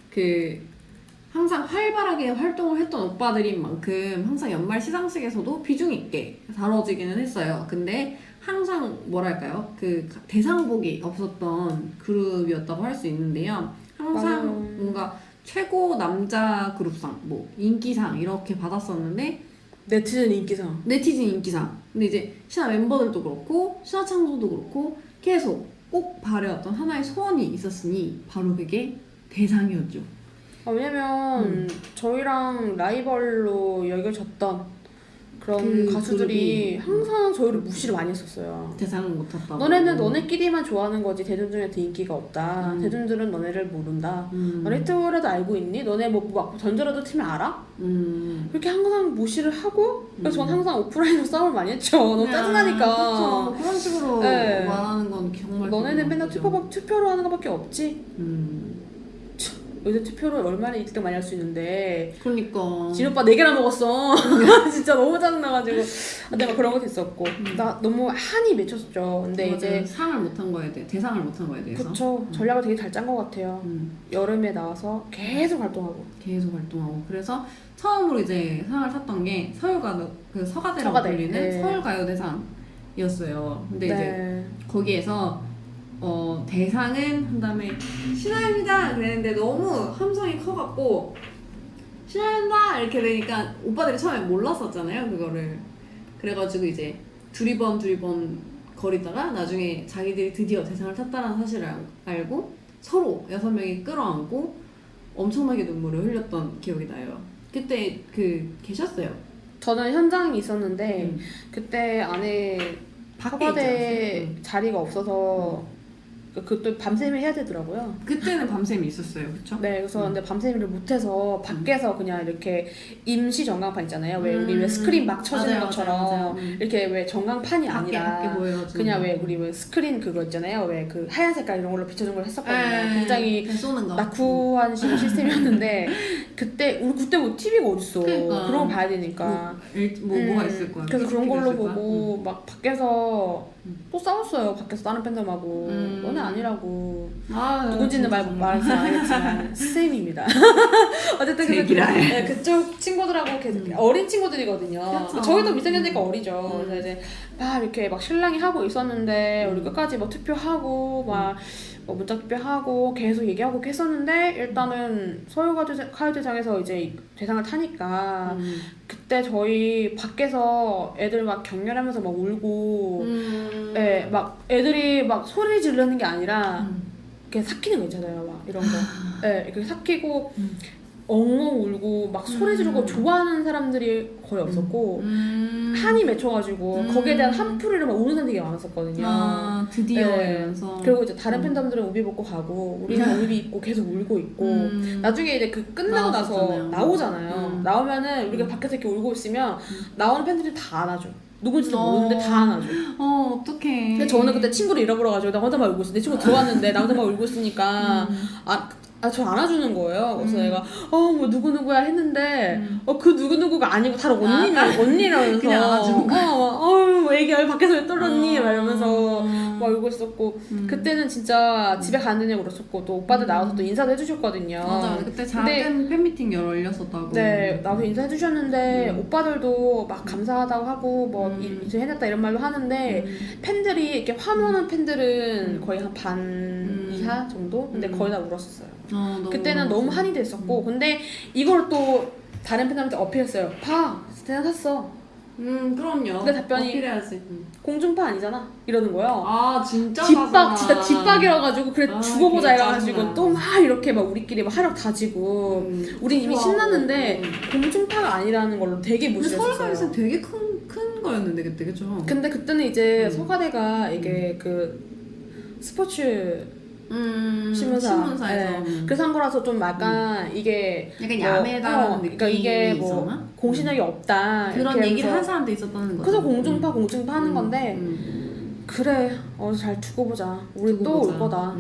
항상 활발하게 활동을 했던 오빠들인 만큼 항상 연말 시상식에서도 비중 있게 다뤄지기는 했어요. 근데 항상 뭐랄까요? 대상복이 없었던 그룹이었다고 할 수 있는데요. 항상 뭔가 최고 남자 그룹상, 뭐 인기상 이렇게 받았었는데 네티즌 인기상. 네티즌 인기상. 근데 이제 신화 멤버들도 그렇고 신화 창조도 그렇고 계속 꼭 바래왔던 하나의 소원이 있었으니 바로 그게 대상이었죠. 왜냐면 저희랑 라이벌로 여겨졌던 그런 그 가수들이 그룹이 항상 저희를 무시를 많이 했었어요. 대상을 못 탔다고. 너네는 너네끼리만 좋아하는 거지 대중중한테 인기가 없다. 음. 대중들은 너네를 모른다. 너네 히트라도 알고 있니? 너네 뭐 전주라도 팀 알아? 그렇게 항상 무시를 하고 그래서 저는 항상 오프라인으로 싸움을 많이 했죠. 너무 짜증나니까. 그쵸. 그런 식으로 네. 말하는 건 정말 너네는 맨날 그죠. 투표로 하는 것밖에 없지? 음. 요새 투표를 얼마나 1등 많이 할 수 있는데 그러니까 진오빠 4개나 먹었어. 진짜 너무 짜증나가지고 내가 그런 것도 있었고 나 너무 한이 맺혔죠. 근데 맞아요. 이제 상을 못한 거에 대해 대상을 못한 거에 대해서 그쵸 전략을 되게 잘 짠 것 같아요. 여름에 나와서 계속 활동하고 계속 활동하고 그래서 처음으로 이제 상을 탔던 게 그 서가대라고 서가대, 불리는 네. 서울가요대상이었어요. 근데 이제 네. 거기에서 대상은 한 다음에 신화입니다 그랬는데 너무 함성이 커갖고 신화입니다 이렇게 되니까 오빠들이 처음에 몰랐었잖아요 그거를. 그래가지고 이제 두리번 거리다가 나중에 자기들이 드디어 대상을 탔다는 사실을 알고 서로 6명이 끌어안고 엄청나게 눈물을 흘렸던 기억이 나요. 그때 계셨어요. 저는 현장이 있었는데 음. 그때 안에 밖에 서가대 있지 자리가 없어서 그것도 밤샘이 해야 되더라고요. 그때는 밤샘이 있었어요, 그쵸? 네, 그래서 근데 밤샘이를 못해서 밖에서 그냥 이렇게 임시 전광판 있잖아요. 왜 우리 왜 스크린 막 쳐지는 맞아요, 것처럼 맞아요. 이렇게 왜 전광판이 밖에 아니라 보여가지고 그냥 왜 우리 왜 스크린 그거 있잖아요. 왜 그 하얀 색깔 이런 걸로 비춰준 걸 했었거든요. 굉장히 쏘는 거. 낙후한 식의 시스템이었는데 우리 그때 뭐 TV가 어딨어. 그러니까. 그런 거 봐야 되니까. 뭐가 있을 거야. 그래서 그런 걸로 있을 거야? 보고 막 밖에서 또 싸웠어요. 밖에서 다른 팬들하고 너네 아니라고. 누군지는 말하지 않겠지만 쌤입니다. 어쨌든 그래서 그쪽 친구들하고 계속 어린 친구들이거든요. 그쵸. 저희도 미성년자니까 어리죠. 그래서 이제 막 이렇게 막 신랑이 하고 있었는데 우리 끝까지 뭐 투표하고 막 뭐 문자 투표하고 계속 얘기하고 했었는데 일단은 서울가요대상에서 이제 대상을 타니까 그때 저희 밖에서 애들 막 격렬하면서 막 울고 네, 막 애들이 막 소리 지르는 게 아니라 이렇게 삭히는 거 있잖아요. 막 이런 거. 네, 이렇게 삭히고 엉엉 울고 막 소리 지르고 좋아하는 사람들이 거의 없었고 한이 맺혀가지고 거기에 대한 한풀이를 막 우는 사람들이 되게 많았었거든요. 드디어 네. 이러면서. 그리고 이제 다른 팬덤들은 우비 벗고 가고 우리는 우비 입고 계속 울고 있고 나중에 이제 그 끝나고 나서 나왔었잖아요. 나오잖아요. 나오면은 우리가 밖에서 이렇게 울고 있으면 나오는 팬들이 다 안아줘. 누군지도 모르는데 다 안아줘. 어떡해. 근데 저는 그때 친구를 잃어버려가지고 나 혼자만 울고 있어. 내 친구 들어왔는데 나 혼자만 울고 있으니까 저 안아주는 거예요. 그래서 내가 뭐 누구누구야 했는데 그 누구누구가 아니고 다른 언니라면서 그냥 안아주는 뭐 애기 밖에서 왜 떨었니? 막 이러면서 막 울고 있었고 그때는 진짜 집에 가느냐고 그랬었고 또 오빠들 나와서 또 인사도 해주셨거든요. 맞아. 그때 작은 팬미팅 열렸었다고. 네, 나도 인사해주셨는데 오빠들도 막 감사하다고 하고 뭐 이제 해냈다 이런 말도 하는데 팬들이 이렇게 환호하는 팬들은 거의 한 반 이하 정도? 근데 거의 다 울었었어요. 그때는 너무 한이 됐었고 근데 이걸 또 다른 팬들한테 어필했어요. 봐! 대상 탔어. 그럼요. 근데 답변이 어필해야지. 공중파 아니잖아? 이러는 거예요. 진짜 진짜 뒷박이라가지고 그래 죽어보자 그게 이래가지고 짜증나. 또 막 이렇게 막 우리끼리 막 하력 다지고 우린 이미 신났는데 공중파가 아니라는 걸로 되게 근데 무시했었어요. 서울가요에서 되게 큰 거였는데 그때 그쵸? 근데 그때는 이제 서가대가 이게 그 스포츠 신문사에서 신문사에서 그래서 한 거라서 좀 약간 이게 약간 야매다라는 느낌이 그러니까 이게 뭐 있었나? 공신력이 없다 그런 이렇게 얘기를 하면서 한 사람도 있었다는 거죠. 그래서 공중파 하는 건데 그래 잘 두고 보자 우리 두고 또 보자. 올 거다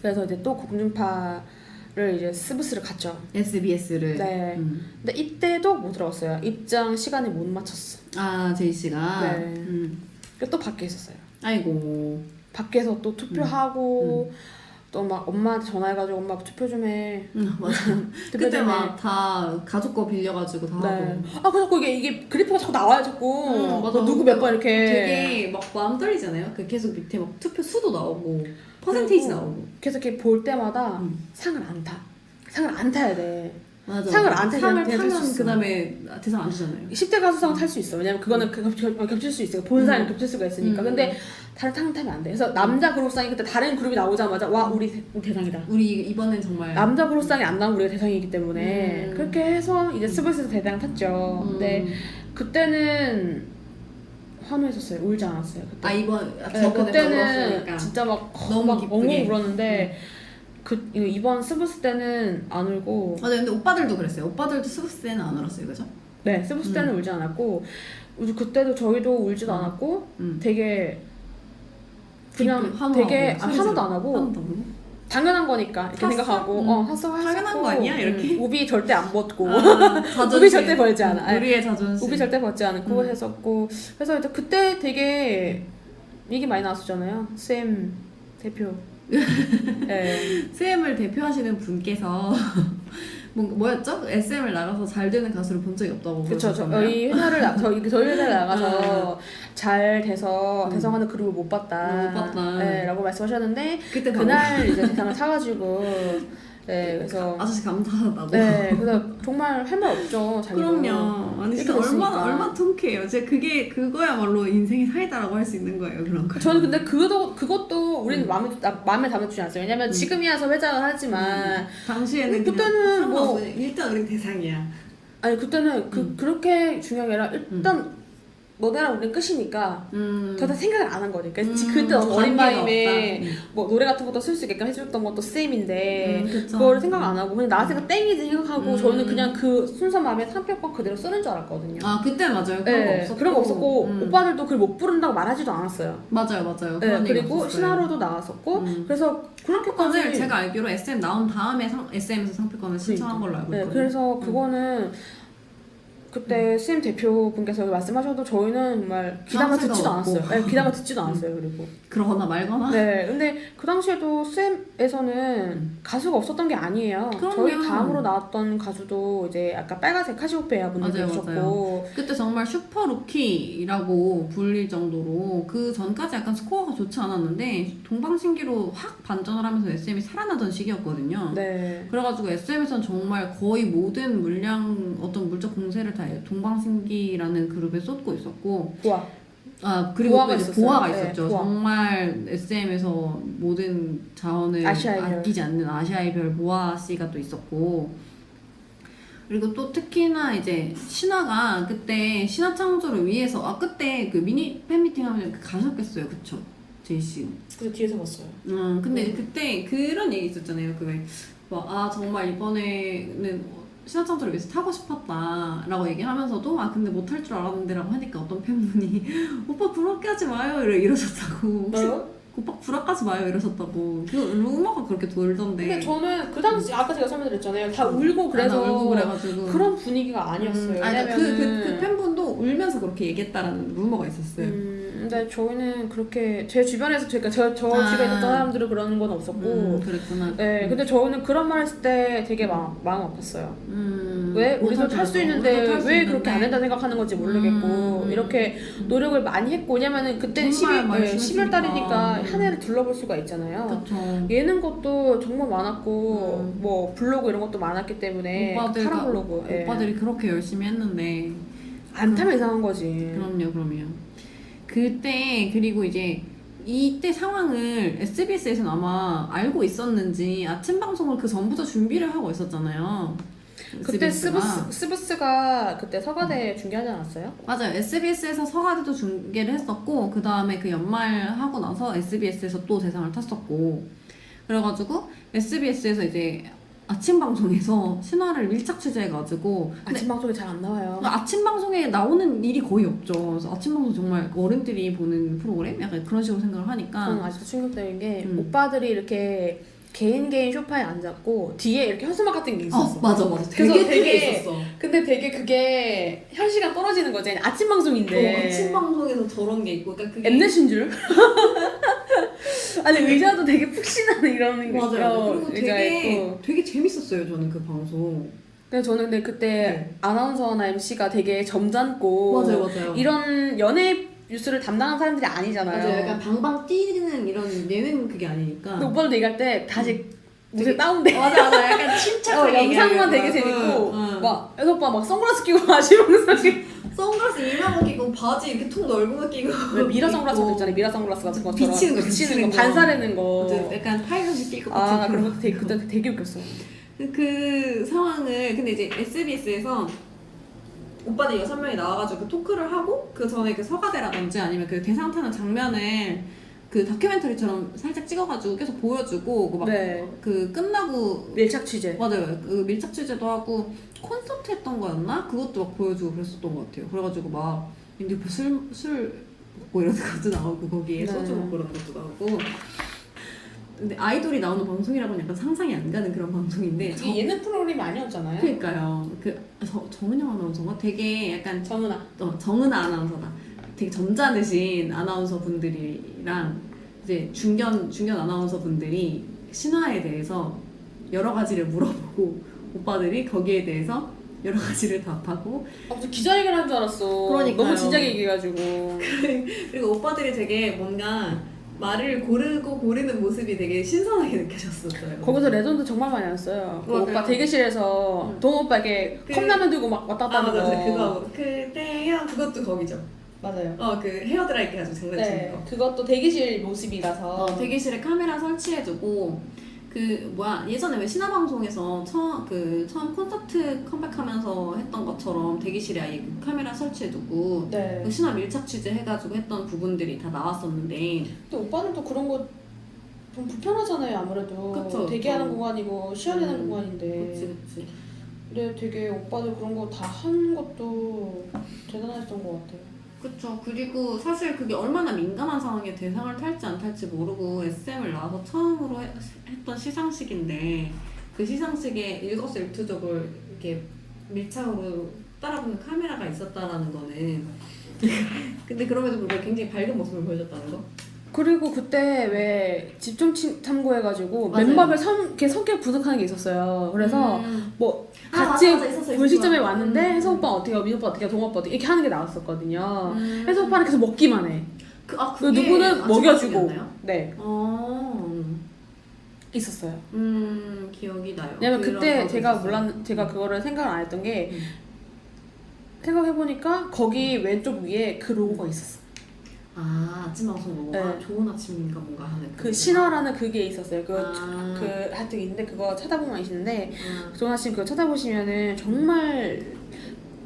그래서 이제 또 공중파를 이제 스브스를 갔죠. SBS를. 네. 근데 이때도 못 들어갔어요. 입장 시간에 못 맞췄어. 제이 씨가. 네. 그래서 또 밖에 있었어요. 아이고. 밖에서 또 투표하고 또 막 엄마한테 전화해가지고 엄마 투표 좀 해. 맞아. 그때 막 다 가족 거 빌려가지고 다 네. 하고. 그래서 이게 그래프가 자꾸 나와요 자꾸. 맞아. 누구 몇 번 이렇게. 되게 막 마음 떨리잖아요. 계속 밑에 막 투표 수도 나오고 퍼센테이지 나오고. 계속 이렇게 볼 때마다 상을 안 타. 상을 안 타야 돼. 맞아. 상을 안 상을 탈 수 타면 있어. 그다음에 대상 안 주잖아요. 10대 가수상 탈 수 있어. 왜냐면 그거는 겹칠 수 있어요. 본사랑 겹칠 수가 있으니까. 근데 다른 상을 타면 안 돼. 그래서 남자 그룹상이 그때 다른 그룹이 나오자마자 와 우리 대상이다. 우리 이번엔 정말 남자 그룹상이 안 나오면 우리가 대상이기 때문에 그렇게 해서 이제 스브스에서 대상 탔죠. 근데 그때는 환호했었어요. 울지 않았어요. 그때. 저번에 그때는 울었으니까. 진짜 막 너무 막 기쁘게. 엉엉 울었는데 이번 스브스 때는 안 울고 맞아요. 근데 오빠들도 그랬어요. 오빠들도 스브스 때는 안 울었어요, 그죠? 네 스브스 때는 울지 않았고 그때도 저희도 울지도 않았고 되게 그냥 되게 하나도 안 하고 당연한 거니까 이렇게 탔어? 생각하고 탔어 당연한 거 아니야? 이렇게? 우비 절대 안 벗고 자존심. 우비 절대 벌지 않아. 우리의 자존심. 우비 절대 벗지 않고 했었고 그래서 이제 그때 되게 얘기 많이 나왔었잖아요. 쌤 대표. 네. SM을 대표하시는 분께서 뭐였죠? SM을 나가서 잘 되는 가수를 본 적이 없다고 그쵸. 그러셨잖아요. 저희 회사를 나가서 잘 돼서 대성하는 그룹을 못 봤다. 못 봤다. 네, 라고 말씀하셨는데 그때 그날 이제 대상을 타가지고 네, 그래서 아저씨 감사하다고. 네, 그래서 정말 할 말 없죠. 자기도. 그럼요. 아니 진짜 이렇게 됐으니까. 얼마나 통쾌해요. 제가 그거야말로 인생의 사이다라고 할 수 있는 거예요. 그런 거. 저는 근데 그것도 우리는 마음에 담아주지 않았어요. 왜냐면 지금이야서 회장을 하지만 당시에는 그때는 뭐 일단 우린 대상이야. 아니 그때는 그렇게 중요한 게 아니라 일단 너네랑 우리는 끝이니까 더 이상 생각을 안 한 거지. 그러니까 그때 너무 어린 마음에 뭐 노래 같은 것도 쓸 수 있게끔 해줬던 것도 쌤인데 그거를 생각 안 하고 그냥 나한테가 땡이지 생각하고 저는 그냥 그 순수 마음에 상표권 그대로 쓰는 줄 알았거든요. 아 그때 맞아요. 그런 거 없었고 오빠들도 그걸 못 부른다고 말하지도 않았어요. 맞아요. 네, 그리고 신화로도 나왔었고 그래서 상표권을 제가 알기로 SM 나온 다음에 SM에서 상표권을 신청한 걸로 알고 있거든요. 그래서 그거는 그때 쌤 대표분께서 말씀하셔도 저희는 정말 귀담아 듣지도 않았어요. 네, 귀담아 듣지도 않았어요. 그리고 그러거나 말거나. 네, 근데 그 당시에도 쌤에서는 가수가 없었던 게 아니에요. 그럼요. 저희 다음으로 나왔던 가수도 이제 아까 빨간색 카시오페아 분들이 계셨고 그때 정말 슈퍼 루키라고 불릴 정도로 그 전까지 약간 스코어가 좋지 않았는데 동방신기로 확 반전을 하면서 SM이 살아나던 시기였거든요. 네. 그래가지고 SM에서는 정말 거의 모든 어떤 물적 공세를 다 동방신기라는 그룹에 쏟고 있었고 그리고 보아가 보아가 있었어요. 있었죠. 네, 보아. 정말 SM에서 모든 자원을 아끼지 않는 아시아의 별 보아 씨가 또 있었고 그리고 또 특히나 이제 신화가 그때 신화 창조를 위해서 그때 그 미니 팬미팅 하면 가셨겠어요, 그쵸? 제이씨. 그래서 뒤에서 봤어요. 근데 그때 그런 얘기 있었잖아요. 정말 이번에는 신화창조를 위해서 타고 싶었다라고 얘기하면서도 근데 못 탈 줄 알았는데라고 하니까 어떤 팬분이 오빠 부럽게 하지 마요 이러셨다고. 오빠 부럽하지 마요 이러셨다고. 그 루머가 그렇게 돌던데. 근데 저는 그 당시 아까 제가 설명드렸잖아요. 다 울고 그래서 울고 그래가지고 그런 분위기가 아니었어요. 그 팬분도 울면서 그렇게 얘기했다라는 루머가 있었어요. 근데 저희는 그렇게 제 주변에서 저 주변에 있었던 사람들은 그런 건 없었고 그랬구나. 네, 근데 저는 그런 말 했을 때 되게 마음 아팠어요. 왜 우리도 탈 수 있는데 왜 그렇게 안 된다 생각하는 건지 모르겠고 이렇게 노력을 많이 했고 왜냐면은 그때는 10월 달이니까 한 해를 둘러볼 수가 있잖아요. 그쵸. 예능 것도 정말 많았고 뭐 블로그 이런 것도 많았기 때문에 카라 블로그 오빠들이 그렇게 열심히 했는데 안 타면 이상한 거지. 그럼요. 그때 그리고 이제 이때 상황을 SBS에서는 아마 알고 있었는지 아침 방송을 그 전부터 준비를 하고 있었잖아요. 그때 스브스가 그때 서가대 중계하지 않았어요? 맞아요. SBS에서 서가대도 중계를 했었고 그 다음에 그 연말하고 나서 SBS에서 또 대상을 탔었고 그래가지고 SBS에서 이제 아침 방송에서 신화를 밀착 취재해가지고 아침 방송에 잘 안 나와요. 아침 방송에 나오는 일이 거의 없죠. 그래서 아침 방송 정말 어른들이 보는 프로그램? 약간 그런 식으로 생각을 하니까 저는 아직도 충격적인 게 오빠들이 이렇게 개인 소파에 앉았고 뒤에 이렇게 현수막 같은 게 있었어. 맞아. 되게 있었어. 근데 되게 그게 현실감 떨어지는 거지. 아침 방송인데. 아침 방송에서 저런 게 있고, 그러니까 그게 엠넷인 줄. 아니 의자도 되게 푹신한 이런 게 맞아요. 그리고 되게 재밌었어요. 저는 그 방송. 저는 근데 그때 아나운서나 MC가 되게 점잖고 맞아요. 이런 연예 뉴스를 담당한 사람들이 아니잖아요. 맞아요. 약간 방방 뛰는 이런 예능 그게 아니니까. 근데 오빠도 얘기할 때 다시 되게 다운돼. 맞아 약간 침착하게 영상만 되게 재밌고 막 애들 오빠 막 선글라스 끼고 마시면서 선글라스 이만 거 끼고 바지 이렇게 통 넓은 거 끼고 왜 미러 선글라스 같은 거 있잖아요. 미러 선글라스 같은 것처럼 비치는 거. 반사되는 거. 약간 파이럿이 낄 것 아, 같은 나 그런 그런 거 그때 되게 웃겼어. 그 상황을 근데 이제 SBS에서 오빠들 6명이 나와가지고 그 토크를 하고 그 전에 그 서가대라든지 아니면 그 대상 타는 장면을 그 다큐멘터리처럼 살짝 찍어가지고 계속 보여주고 막 네. 그 끝나고 밀착 취재. 맞아요. 그 밀착 취재도 하고 콘서트 했던 거였나? 그것도 막 보여주고 그랬었던 것 같아요. 그래가지고 막 근데 술 먹고 이런 것도 나오고 거기에 네. 소주 먹고 이런 것도 나오고 근데 아이돌이 나오는 방송이라고는 약간 상상이 안 가는 그런 방송인데 이게 예능 프로그램이 아니었잖아요. 그러니까요. 정은영 아나운서가 되게 약간 정은아. 정은아 아나운서다. 되게 점잖으신 아나운서 분들이랑 이제 중견 아나운서 분들이 신화에 대해서 여러 가지를 물어보고 오빠들이 거기에 대해서 여러 가지를 답하고 저 기자회견 한 줄 알았어. 그러니까요. 너무 진지하게 얘기해가지고. 그리고 오빠들이 되게 뭔가 말을 고르는 모습이 되게 신선하게 느껴졌었어요. 거기서 레전드 정말 많이 왔어요. 그 맞아요. 오빠 대기실에서 동 오빠 이렇게 컵라면 들고 막 왔다 갔다 하는 거. 그거 그때야 그것도 거기죠. 맞아요. 그 헤어드라이 해가지고 장난치는 네, 거. 그것도 대기실 모습이라서. 대기실에 카메라 설치해주고 예전에 왜 신화방송에서 처음 콘서트 컴백하면서 했던 것처럼 대기실에 아예 그 카메라 설치해두고 네. 그 신화 밀착 취재 해가지고 했던 부분들이 다 나왔었는데 근데 오빠는 또 그런 거 좀 불편하잖아요. 아무래도 그쵸, 대기하는 그쵸. 공간이고 쉬어야 되는 공간인데. 그치 근데 되게 오빠들 그런 거 다 하는 것도 대단했던 것 같아요. 그쵸. 그리고 사실 그게 얼마나 민감한 상황에 대상을 탈지 안 탈지 모르고 SM을 나와서 처음으로 했던 시상식인데 그 시상식에 일거수일투족을 이렇게 밀착으로 따라붙는 카메라가 있었다라는 거는 근데 그럼에도 불구하고 굉장히 밝은 모습을 보여줬다는 거? 그리고 그때 왜 집중 탐구해가지고 맞아요. 멤버별 이렇게 성격 분석하는 게 있었어요. 그래서 뭐 같이 맞아, 있었어요. 본 시점에 그거. 왔는데 혜서 오빠 어떻게 해요? 민호 오빠 어떻게 해요? 동호 오빠 어떻게 이렇게 하는 게 나왔었거든요. 음. 혜서 오빠는 계속 먹기만 해. 그게 누구는 먹여주고. 아침방송이었나요? 네, 어, 있었어요. 기억이 나요. 왜냐면 그런 그때 방송이 있었어요. 제가 그거를 생각을 안 했던 게 음. 생각해보니까 거기 왼쪽 위에 그 로고가 있었어. 아침 방송 로고가 네. 좋은 아침인가 뭔가 하는 그 신화라는 그게 있었어요. 그 아. 하여튼 있는데 그거 찾아보면 아시는데 아. 조나 씨 그거 찾아보시면은 정말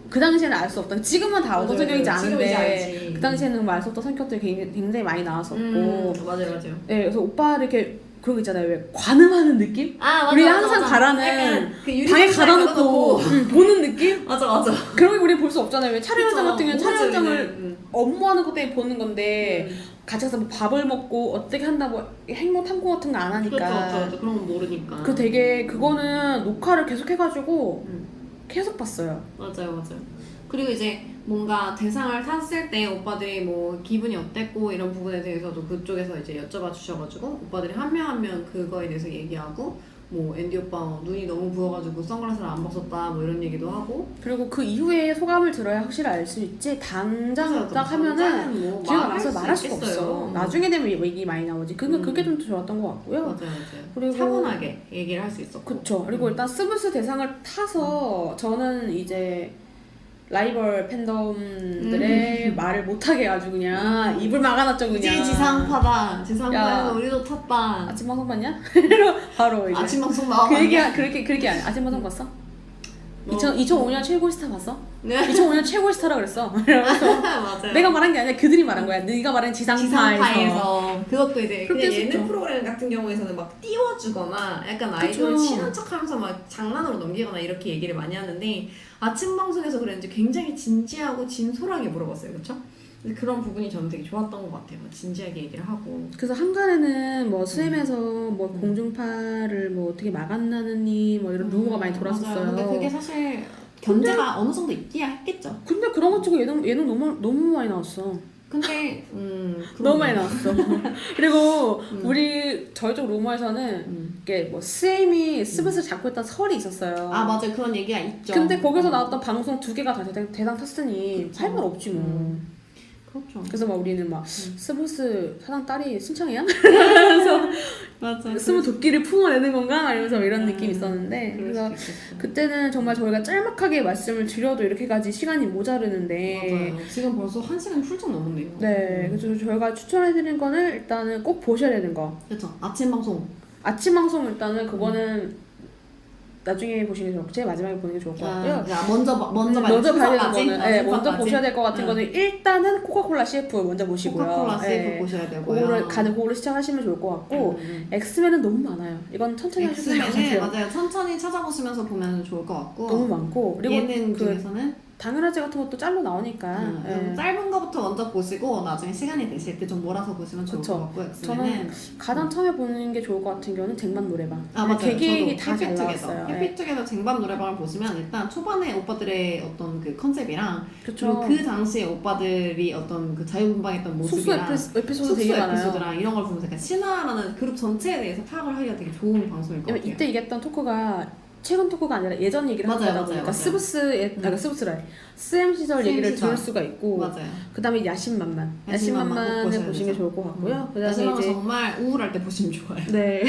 그 당시에는 알 수 없던 지금은 다 어떤 맞아요. 성격인지 지금은 이제 아는데 알지. 그 당시에는 알 수 없던 성격들이 굉장히 많이 나왔었고 맞아요. 네, 그래서 오빠를 이렇게 그런 거 있잖아요. 왜 관음하는 느낌? 맞아, 우리가 항상 바라는 약간 그 방에 유리창에 가둬놓고 보는 느낌? 맞아. 그런 게 우리는 볼 수 없잖아요. 왜 촬영 현장 같은 경우는 촬영 현장을 음. 업무하는 것 때문에 보는 건데 같이 가서 뭐 밥을 먹고 어떻게 한다 뭐 행동 탐구 같은 거 안 하니까 그렇죠. 그런 건 모르니까. 그 되게 그거는 녹화를 계속 해가지고 음. 계속 봤어요. 맞아요. 그리고 이제 뭔가 대상을 탔을 때 오빠들이 뭐 기분이 어땠고 이런 부분에 대해서도 그쪽에서 이제 여쭤봐 주셔가지고 오빠들이 한 명 한 명 그거에 대해서 얘기하고 뭐 앤디 오빠 눈이 너무 부어가지고 선글라스를 안 벗었다 뭐 이런 얘기도 하고 그리고 그 이후에 소감을 들어야 확실히 알 수 있지 당장 딱 하면은 뭐 기회가 나서 말할 수가 없어. 나중에 되면 얘기 많이 나오지. 그게 좀 좋았던 것 같고요. 맞아요. 그리고 차분하게 얘기를 할 수 있었고. 그쵸. 그리고 일단 스브스 대상을 타서 저는 이제 라이벌 팬덤들의 말을 못하게 아주 그냥 입을 막아놨죠 그냥. 이제 지상파다. 지상파에서 야. 우리도 탔다. 아침 방송 봤냐? 바로 이제 아침 방송 나와. 그 얘기 그렇게 안 아침 방송 봤어? 2005년 최고의 스타 봤어? 네. 2005년 최고의 스타라 그랬어. 그래서 맞아요. 내가 말한 게 아니라 그들이 말한 거야. 네가 말한 지상파에서. 그것도 이제 그렇게 그냥 예능 했었죠. 프로그램 같은 경우에서는 막 띄워주거나 약간 아이돌을 그쵸. 친한 척하면서 막 장난으로 넘기거나 이렇게 얘기를 많이 하는데 아침 방송에서 그랬는지 굉장히 진지하고 진솔하게 물어봤어요, 그렇죠? 그런 부분이 저는 되게 좋았던 것 같아요. 진지하게 얘기를 하고. 그래서 한간에는 뭐 스엠에서 뭐 공중파를 뭐 어떻게 막았나느니 뭐 이런 루머가 많이 돌았었어요. 맞아요. 근데 그게 사실 견제가 어느 정도 있기야 했겠죠. 근데 그런 것 치고 예능 너무 많이 나왔어. 근데 너무 많이 나왔어. 그리고 저희 쪽 루머에서는 이게 뭐 스엠이 스브스를 잡고 있던 설이 있었어요. 아 맞아요. 그런 얘기가 있죠. 근데 거기서 나왔던 방송 2개가 다 대상 탔으니 그쵸. 할 말 없지 뭐. 그렇죠. 그래서 막 우리는 막 스브스 사장 딸이 순창이야? 맞아. 스무 도끼를 품어내는 건가? 막 이러면서 이런 느낌이 있었는데 그럴 그래서 수 있겠다. 그때는 정말 저희가 짤막하게 말씀을 드려도 이렇게까지 시간이 모자르는데 맞아요. 지금 벌써 1시간 훌쩍 넘었네요. 네, 그래서 저희가 추천해드린 거는 일단은 꼭 보셔야 되는 거. 그렇죠. 아침 방송. 아침 방송 일단은 그거는 나중에 보시는 게 좋고 제일 마지막에 보는 게 좋을 것 같고요. 야, 먼저 봐야 먼저 봐야 되는 순서까지? 거는 네, 먼저 순서까지? 보셔야 될 것 같은 응. 거는 일단은 코카콜라 CF 먼저 보시고요. 코카콜라 CF 네. 보셔야 되고요. 그거를 시작하시면 좋을 것 같고 엑스맨은 너무 많아요. 이건 천천히 하셔도 될 것 엑스맨은 같아요. 맞아요. 천천히 찾아보시면서 보면 좋을 것 같고 너무 많고 그리고 예능 그 중에서는 당연하지 같은 것도 짤로 나오니까 예. 짧은 거부터 먼저 보시고 나중에 시간이 되실 때 좀 몰아서 보시면 좋을 그쵸. 것 같고 엑스맨은 가장 처음에 보는 게 좋을 것 같은 경우는 쟁반 노래방. 아 맞아요. 개개인이 다 잘 해피투게더. 나왔어요. 예. 해피투게더 쟁반 노래방을 보시면 일단 초반에 오빠들의 어떤 그 컨셉이랑 그쵸. 그리고 그 당시에 오빠들이 어떤 그 자유분방했던 소수 모습이랑 에피소드 되게 많아요. 에피소드랑 이런 걸 보면서 약간 신화라는 그룹 전체에 대해서 파악을 하기가 되게 좋은 방송일 것 왜냐면 같아요. 이때 얘기했던 토크가 최근 토크가 아니라 예전 얘기를 하는 맞아요, 거다 맞아요, 보니까 맞아요. 스브스의 스브스라 스엠 시절 스엠 얘기를 시절. 들을 수가 있고 맞아요. 그다음에 야심만만 야심만만 꼭 야심만만을 보셔야 보시는 게 되죠. 좋을 것 같고요. 그다음에 야심만은 이제 정말 우울할 때 보시면 좋아요. 네,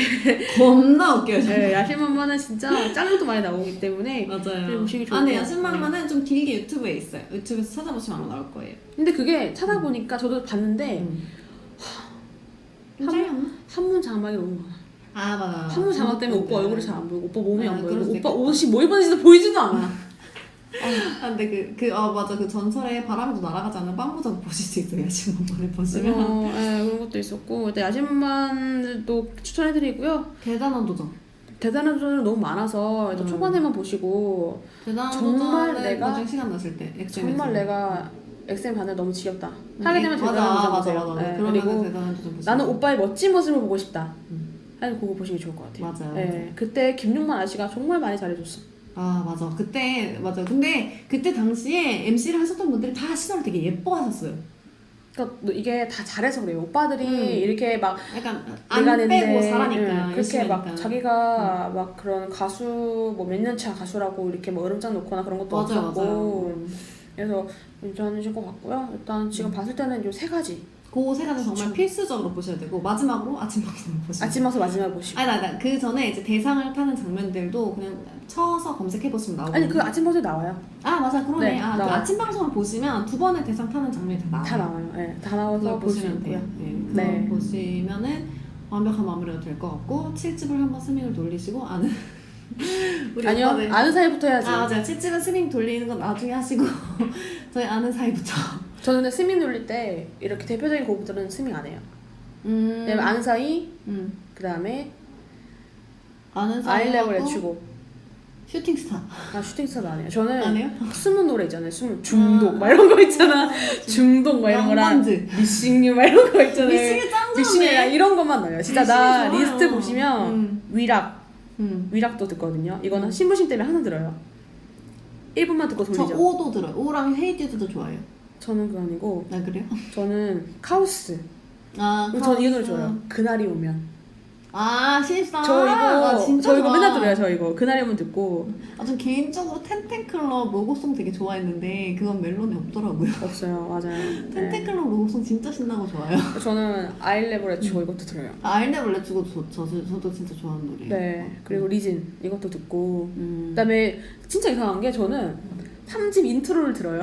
겁나 웃겨요. 정말. 네 야심만만은 진짜 짤로도 많이 나오기 때문에 맞아요. 보시기 좋을 근데 것 야심만만은 좀 길게 유튜브에 있어요. 유튜브에서 찾아보시면 아마 나올 거예요. 근데 그게 찾아보니까 저도 봤는데 괜찮았나? 한문 자막이 너무 많아. 아 맞아. 한문 자막 때문에 오빠 얼굴이 잘 안 보이고 오빠 몸이 아, 안 그럴 보이고 수 오빠 있겠다. 옷이 뭐 입었는지도 보이지도 않아. 아 근데 맞아 그 전설의 바람에도 날아가지 않는 빵부작 보실 수 있어요. 야심만만을 보시면. 그런 것도 있었고 일단 야심만도 추천해드리고요. 대단한 도전. 대단한 도전은 너무 많아서 일단 초반에만 보시고 대단한 정말 도전을 내가- 나중에 시간 나실 때. 정말 내가 엑센 반을 너무 지겹다. 하게 되면 대단한 맞아 도전 맞아 보세요. 맞아. 네, 그러면 그리고 대단한 도전 보세요. 나는 오빠의 멋진 모습을 보고 싶다. 하는 그거 보시기 좋을 것 같아요. 맞아요. 네, 그때 김용만 아씨가 정말 많이 잘해줬어. 아 맞아 그때 맞아 근데 그때 당시에 MC를 하셨던 분들이 다 신화를 되게 예뻐하셨어요. 그러니까 이게 다 잘해서 그래요. 오빠들이 이렇게 막 약간 내가 안 빼고 냈는데, 잘하니까 그렇게 열심히 막 하니까. 자기가 막 그런 가수 뭐 몇 년 차 가수라고 이렇게 뭐 얼음장 놓거나 그런 것도 맞아요 없었고 맞아요. 그래서 괜찮으실 것 같고요. 일단 지금 봤을 때는 요 세 가지 그 세 가지 정말 필수적으로 보셔야 되고 마지막으로 아침 방송을 보시고. 아침 방송 마지막에 보시고 그 전에 이제 대상을 타는 장면들도 그냥 쳐서 검색해 보시면 나오고. 아니 그 아침 방송에 나와요. 아 맞아 그러네. 네, 그 나와요. 아침 방송을 보시면 두 번의 대상 타는 장면이 다 나와요. 다 나와요. 네, 다 나와서 그걸 보시면 보시면 돼요. 돼요. 네. 네. 보시면은 완벽한 마무리가 될 것 같고 7집을 한번 스밍을 돌리시고 아는 우리 아니요 오빠들. 아는 사이부터 해야지. 아 맞아요. 7집은 스밍 돌리는 건 나중에 하시고 저희 아는 사이부터. 저는 근데 스밍 돌릴 때 이렇게 대표적인 곡들은 스밍 안 해요. 왜냐면 아는 사이 그 다음에 아는 아이레벨 사이하고 애추고 슈팅스타. 아 슈팅스타도 안 해요. 저는 안 해요? 숨은 노래 있잖아요. 숨은 중독 막 이런 거 있잖아. 중독 막 이런 거랑 양반즈. 미싱유 막 이런 거 있잖아요. 미싱이 짱 미싱유랑 좋네. 이런 것만 넣어요. 진짜 나 미싱이 좋아요. 리스트 보시면 위락 음. 위락도 듣거든요. 이거는 신부심 때문에 하나 들어요. 1분만 듣고 저 돌리죠. 오도 들어요. 오랑 헤이듀드도 좋아해요. 저는 그거 아니고 아 그래요? 저는 카오스. 아 그리고 전 이 노래 좋아요. 그날이 오면. 아 신입사. 저 이거 아, 진짜 저 이거 좋아. 맨날 들어요. 저 이거 그날이 오면 듣고 전 개인적으로 텐텐클럽 로고송 되게 좋아했는데 그건 멜론에 없더라고요. 없어요. 맞아요. 네. 텐텐클럽 로고송 진짜 신나고 좋아요. 저는 아이레벨 애추고 이것도 들어요. 아일레블 레츠고 저도 진짜 좋아하는 노래예요. 네. 그리고 리진 이것도 듣고 음. 그다음에 진짜 이상한 게 저는 3집 인트로를 들어요.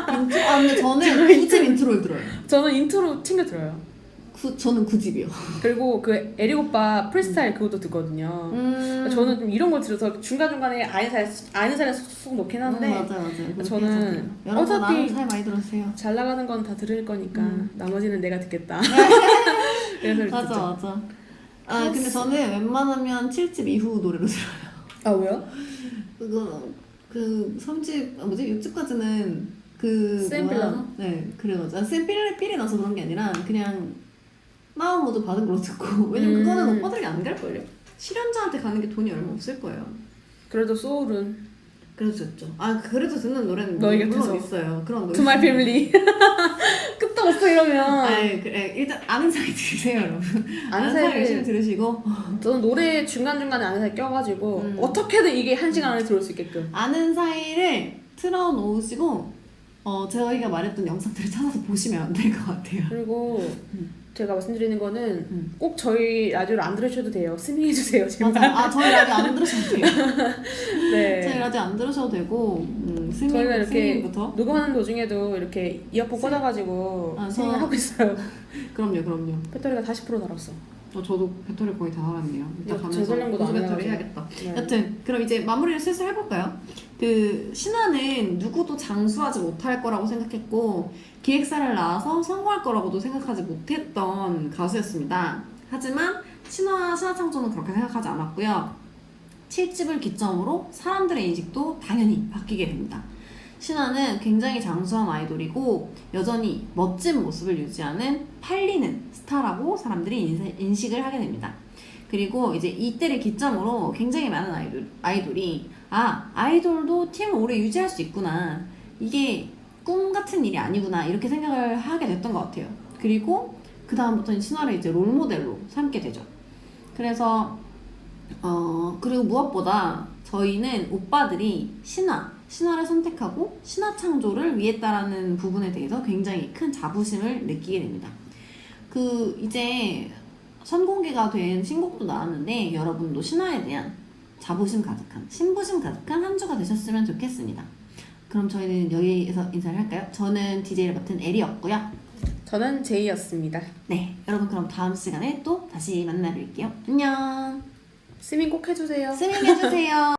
근데 저는 9집 인트로를 들어요. 저는 인트로 챙겨 들어요. 저는 9집이요. 그리고 그 에릭 오빠 프리스타일 그것도 듣거든요. 저는 좀 이런 걸 들어서 중간중간에 아는 사람 쏙 넣긴 한데 맞아요. 저는 여러분 어차피 나는 잘 많이 들어주세요. 잘 나가는 건 다 들을 거니까 나머지는 내가 듣겠다. 그래서 이렇게 맞아 듣죠. 맞아. 아 근데 저는 웬만하면 7집 이후 노래로 들어요. 아 왜요? 그거 그 3집 뭐지 6집까지는 그 샘플러? 뭐야? 네 그래가지고 샘필이 나서 그런 게 아니라 그냥 다운로드 받은 걸로 듣고 왜냐면 그거는 오빠들이 안 갈걸요? 실현자한테 가는 게 돈이 얼마 없을 거예요. 그래도 소울은 그래서 듣죠. 아 그래도 듣는 노래는 너희 물론 곁에서. 있어요. 그런 노래. To My Family 끝도 없어 이러면. 아니 그래 일단 아는 사이 들으세요 여러분. 아는 사이 사이를- 열심히 들으시고 저는 노래 중간중간에 아는 사이 껴가지고 어떻게든 이게 1시간 안에 들어올 수 있게끔 아는 사이를 틀어놓으시고 저희가 말했던 영상들을 찾아서 보시면 될 것 같아요. 그리고 제가 말씀드리는 거는 음. 꼭 저희 라디오를 안 들으셔도 돼요. 스밍해주세요. 제발. 맞아. 저희 라디오 안 들으셔도 돼요. 네. 저희 라디오 안 들으셔도 되고 저희가 이렇게 스밍부터. 녹음하는 도중에도 이렇게 이어폰 꽂아가지고 스밍을 하고 있어요. 그럼요. 배터리가 40% 달았어. 저도 배터리 거의 다 달았네요. 이따 이거 가면서 재설량보다 보조 안 배터리 해가지고. 해야겠다. 네. 여튼 그럼 이제 마무리를 슬슬 해볼까요? 신화는 누구도 장수하지 못할 거라고 생각했고 기획사를 나와서 성공할 거라고도 생각하지 못했던 가수였습니다. 하지만 신화창조는 그렇게 생각하지 않았고요. 7집을 기점으로 사람들의 인식도 당연히 바뀌게 됩니다. 신화는 굉장히 장수한 아이돌이고 여전히 멋진 모습을 유지하는 팔리는 스타라고 사람들이 인식을 하게 됩니다. 그리고 이제 이때를 기점으로 굉장히 많은 아이돌이 아이돌도 팀을 오래 유지할 수 있구나, 이게 꿈 같은 일이 아니구나, 이렇게 생각을 하게 됐던 것 같아요. 그리고 그 다음부터는 신화를 이제 롤모델로 삼게 되죠. 그래서 그리고 무엇보다 저희는 오빠들이 신화를 선택하고 신화 창조를 위했다라는 부분에 대해서 굉장히 큰 자부심을 느끼게 됩니다. 이제 선공개가 된 신곡도 나왔는데 여러분도 신화에 대한 자부심 가득한, 신부심 가득한 한 주가 되셨으면 좋겠습니다. 그럼 저희는 여기에서 인사를 할까요? 저는 DJ를 맡은 에리였고요. 저는 제이였습니다. 네, 여러분 그럼 다음 시간에 또 다시 만나뵐게요. 안녕. 스밍 꼭 해주세요. 스밍 해주세요.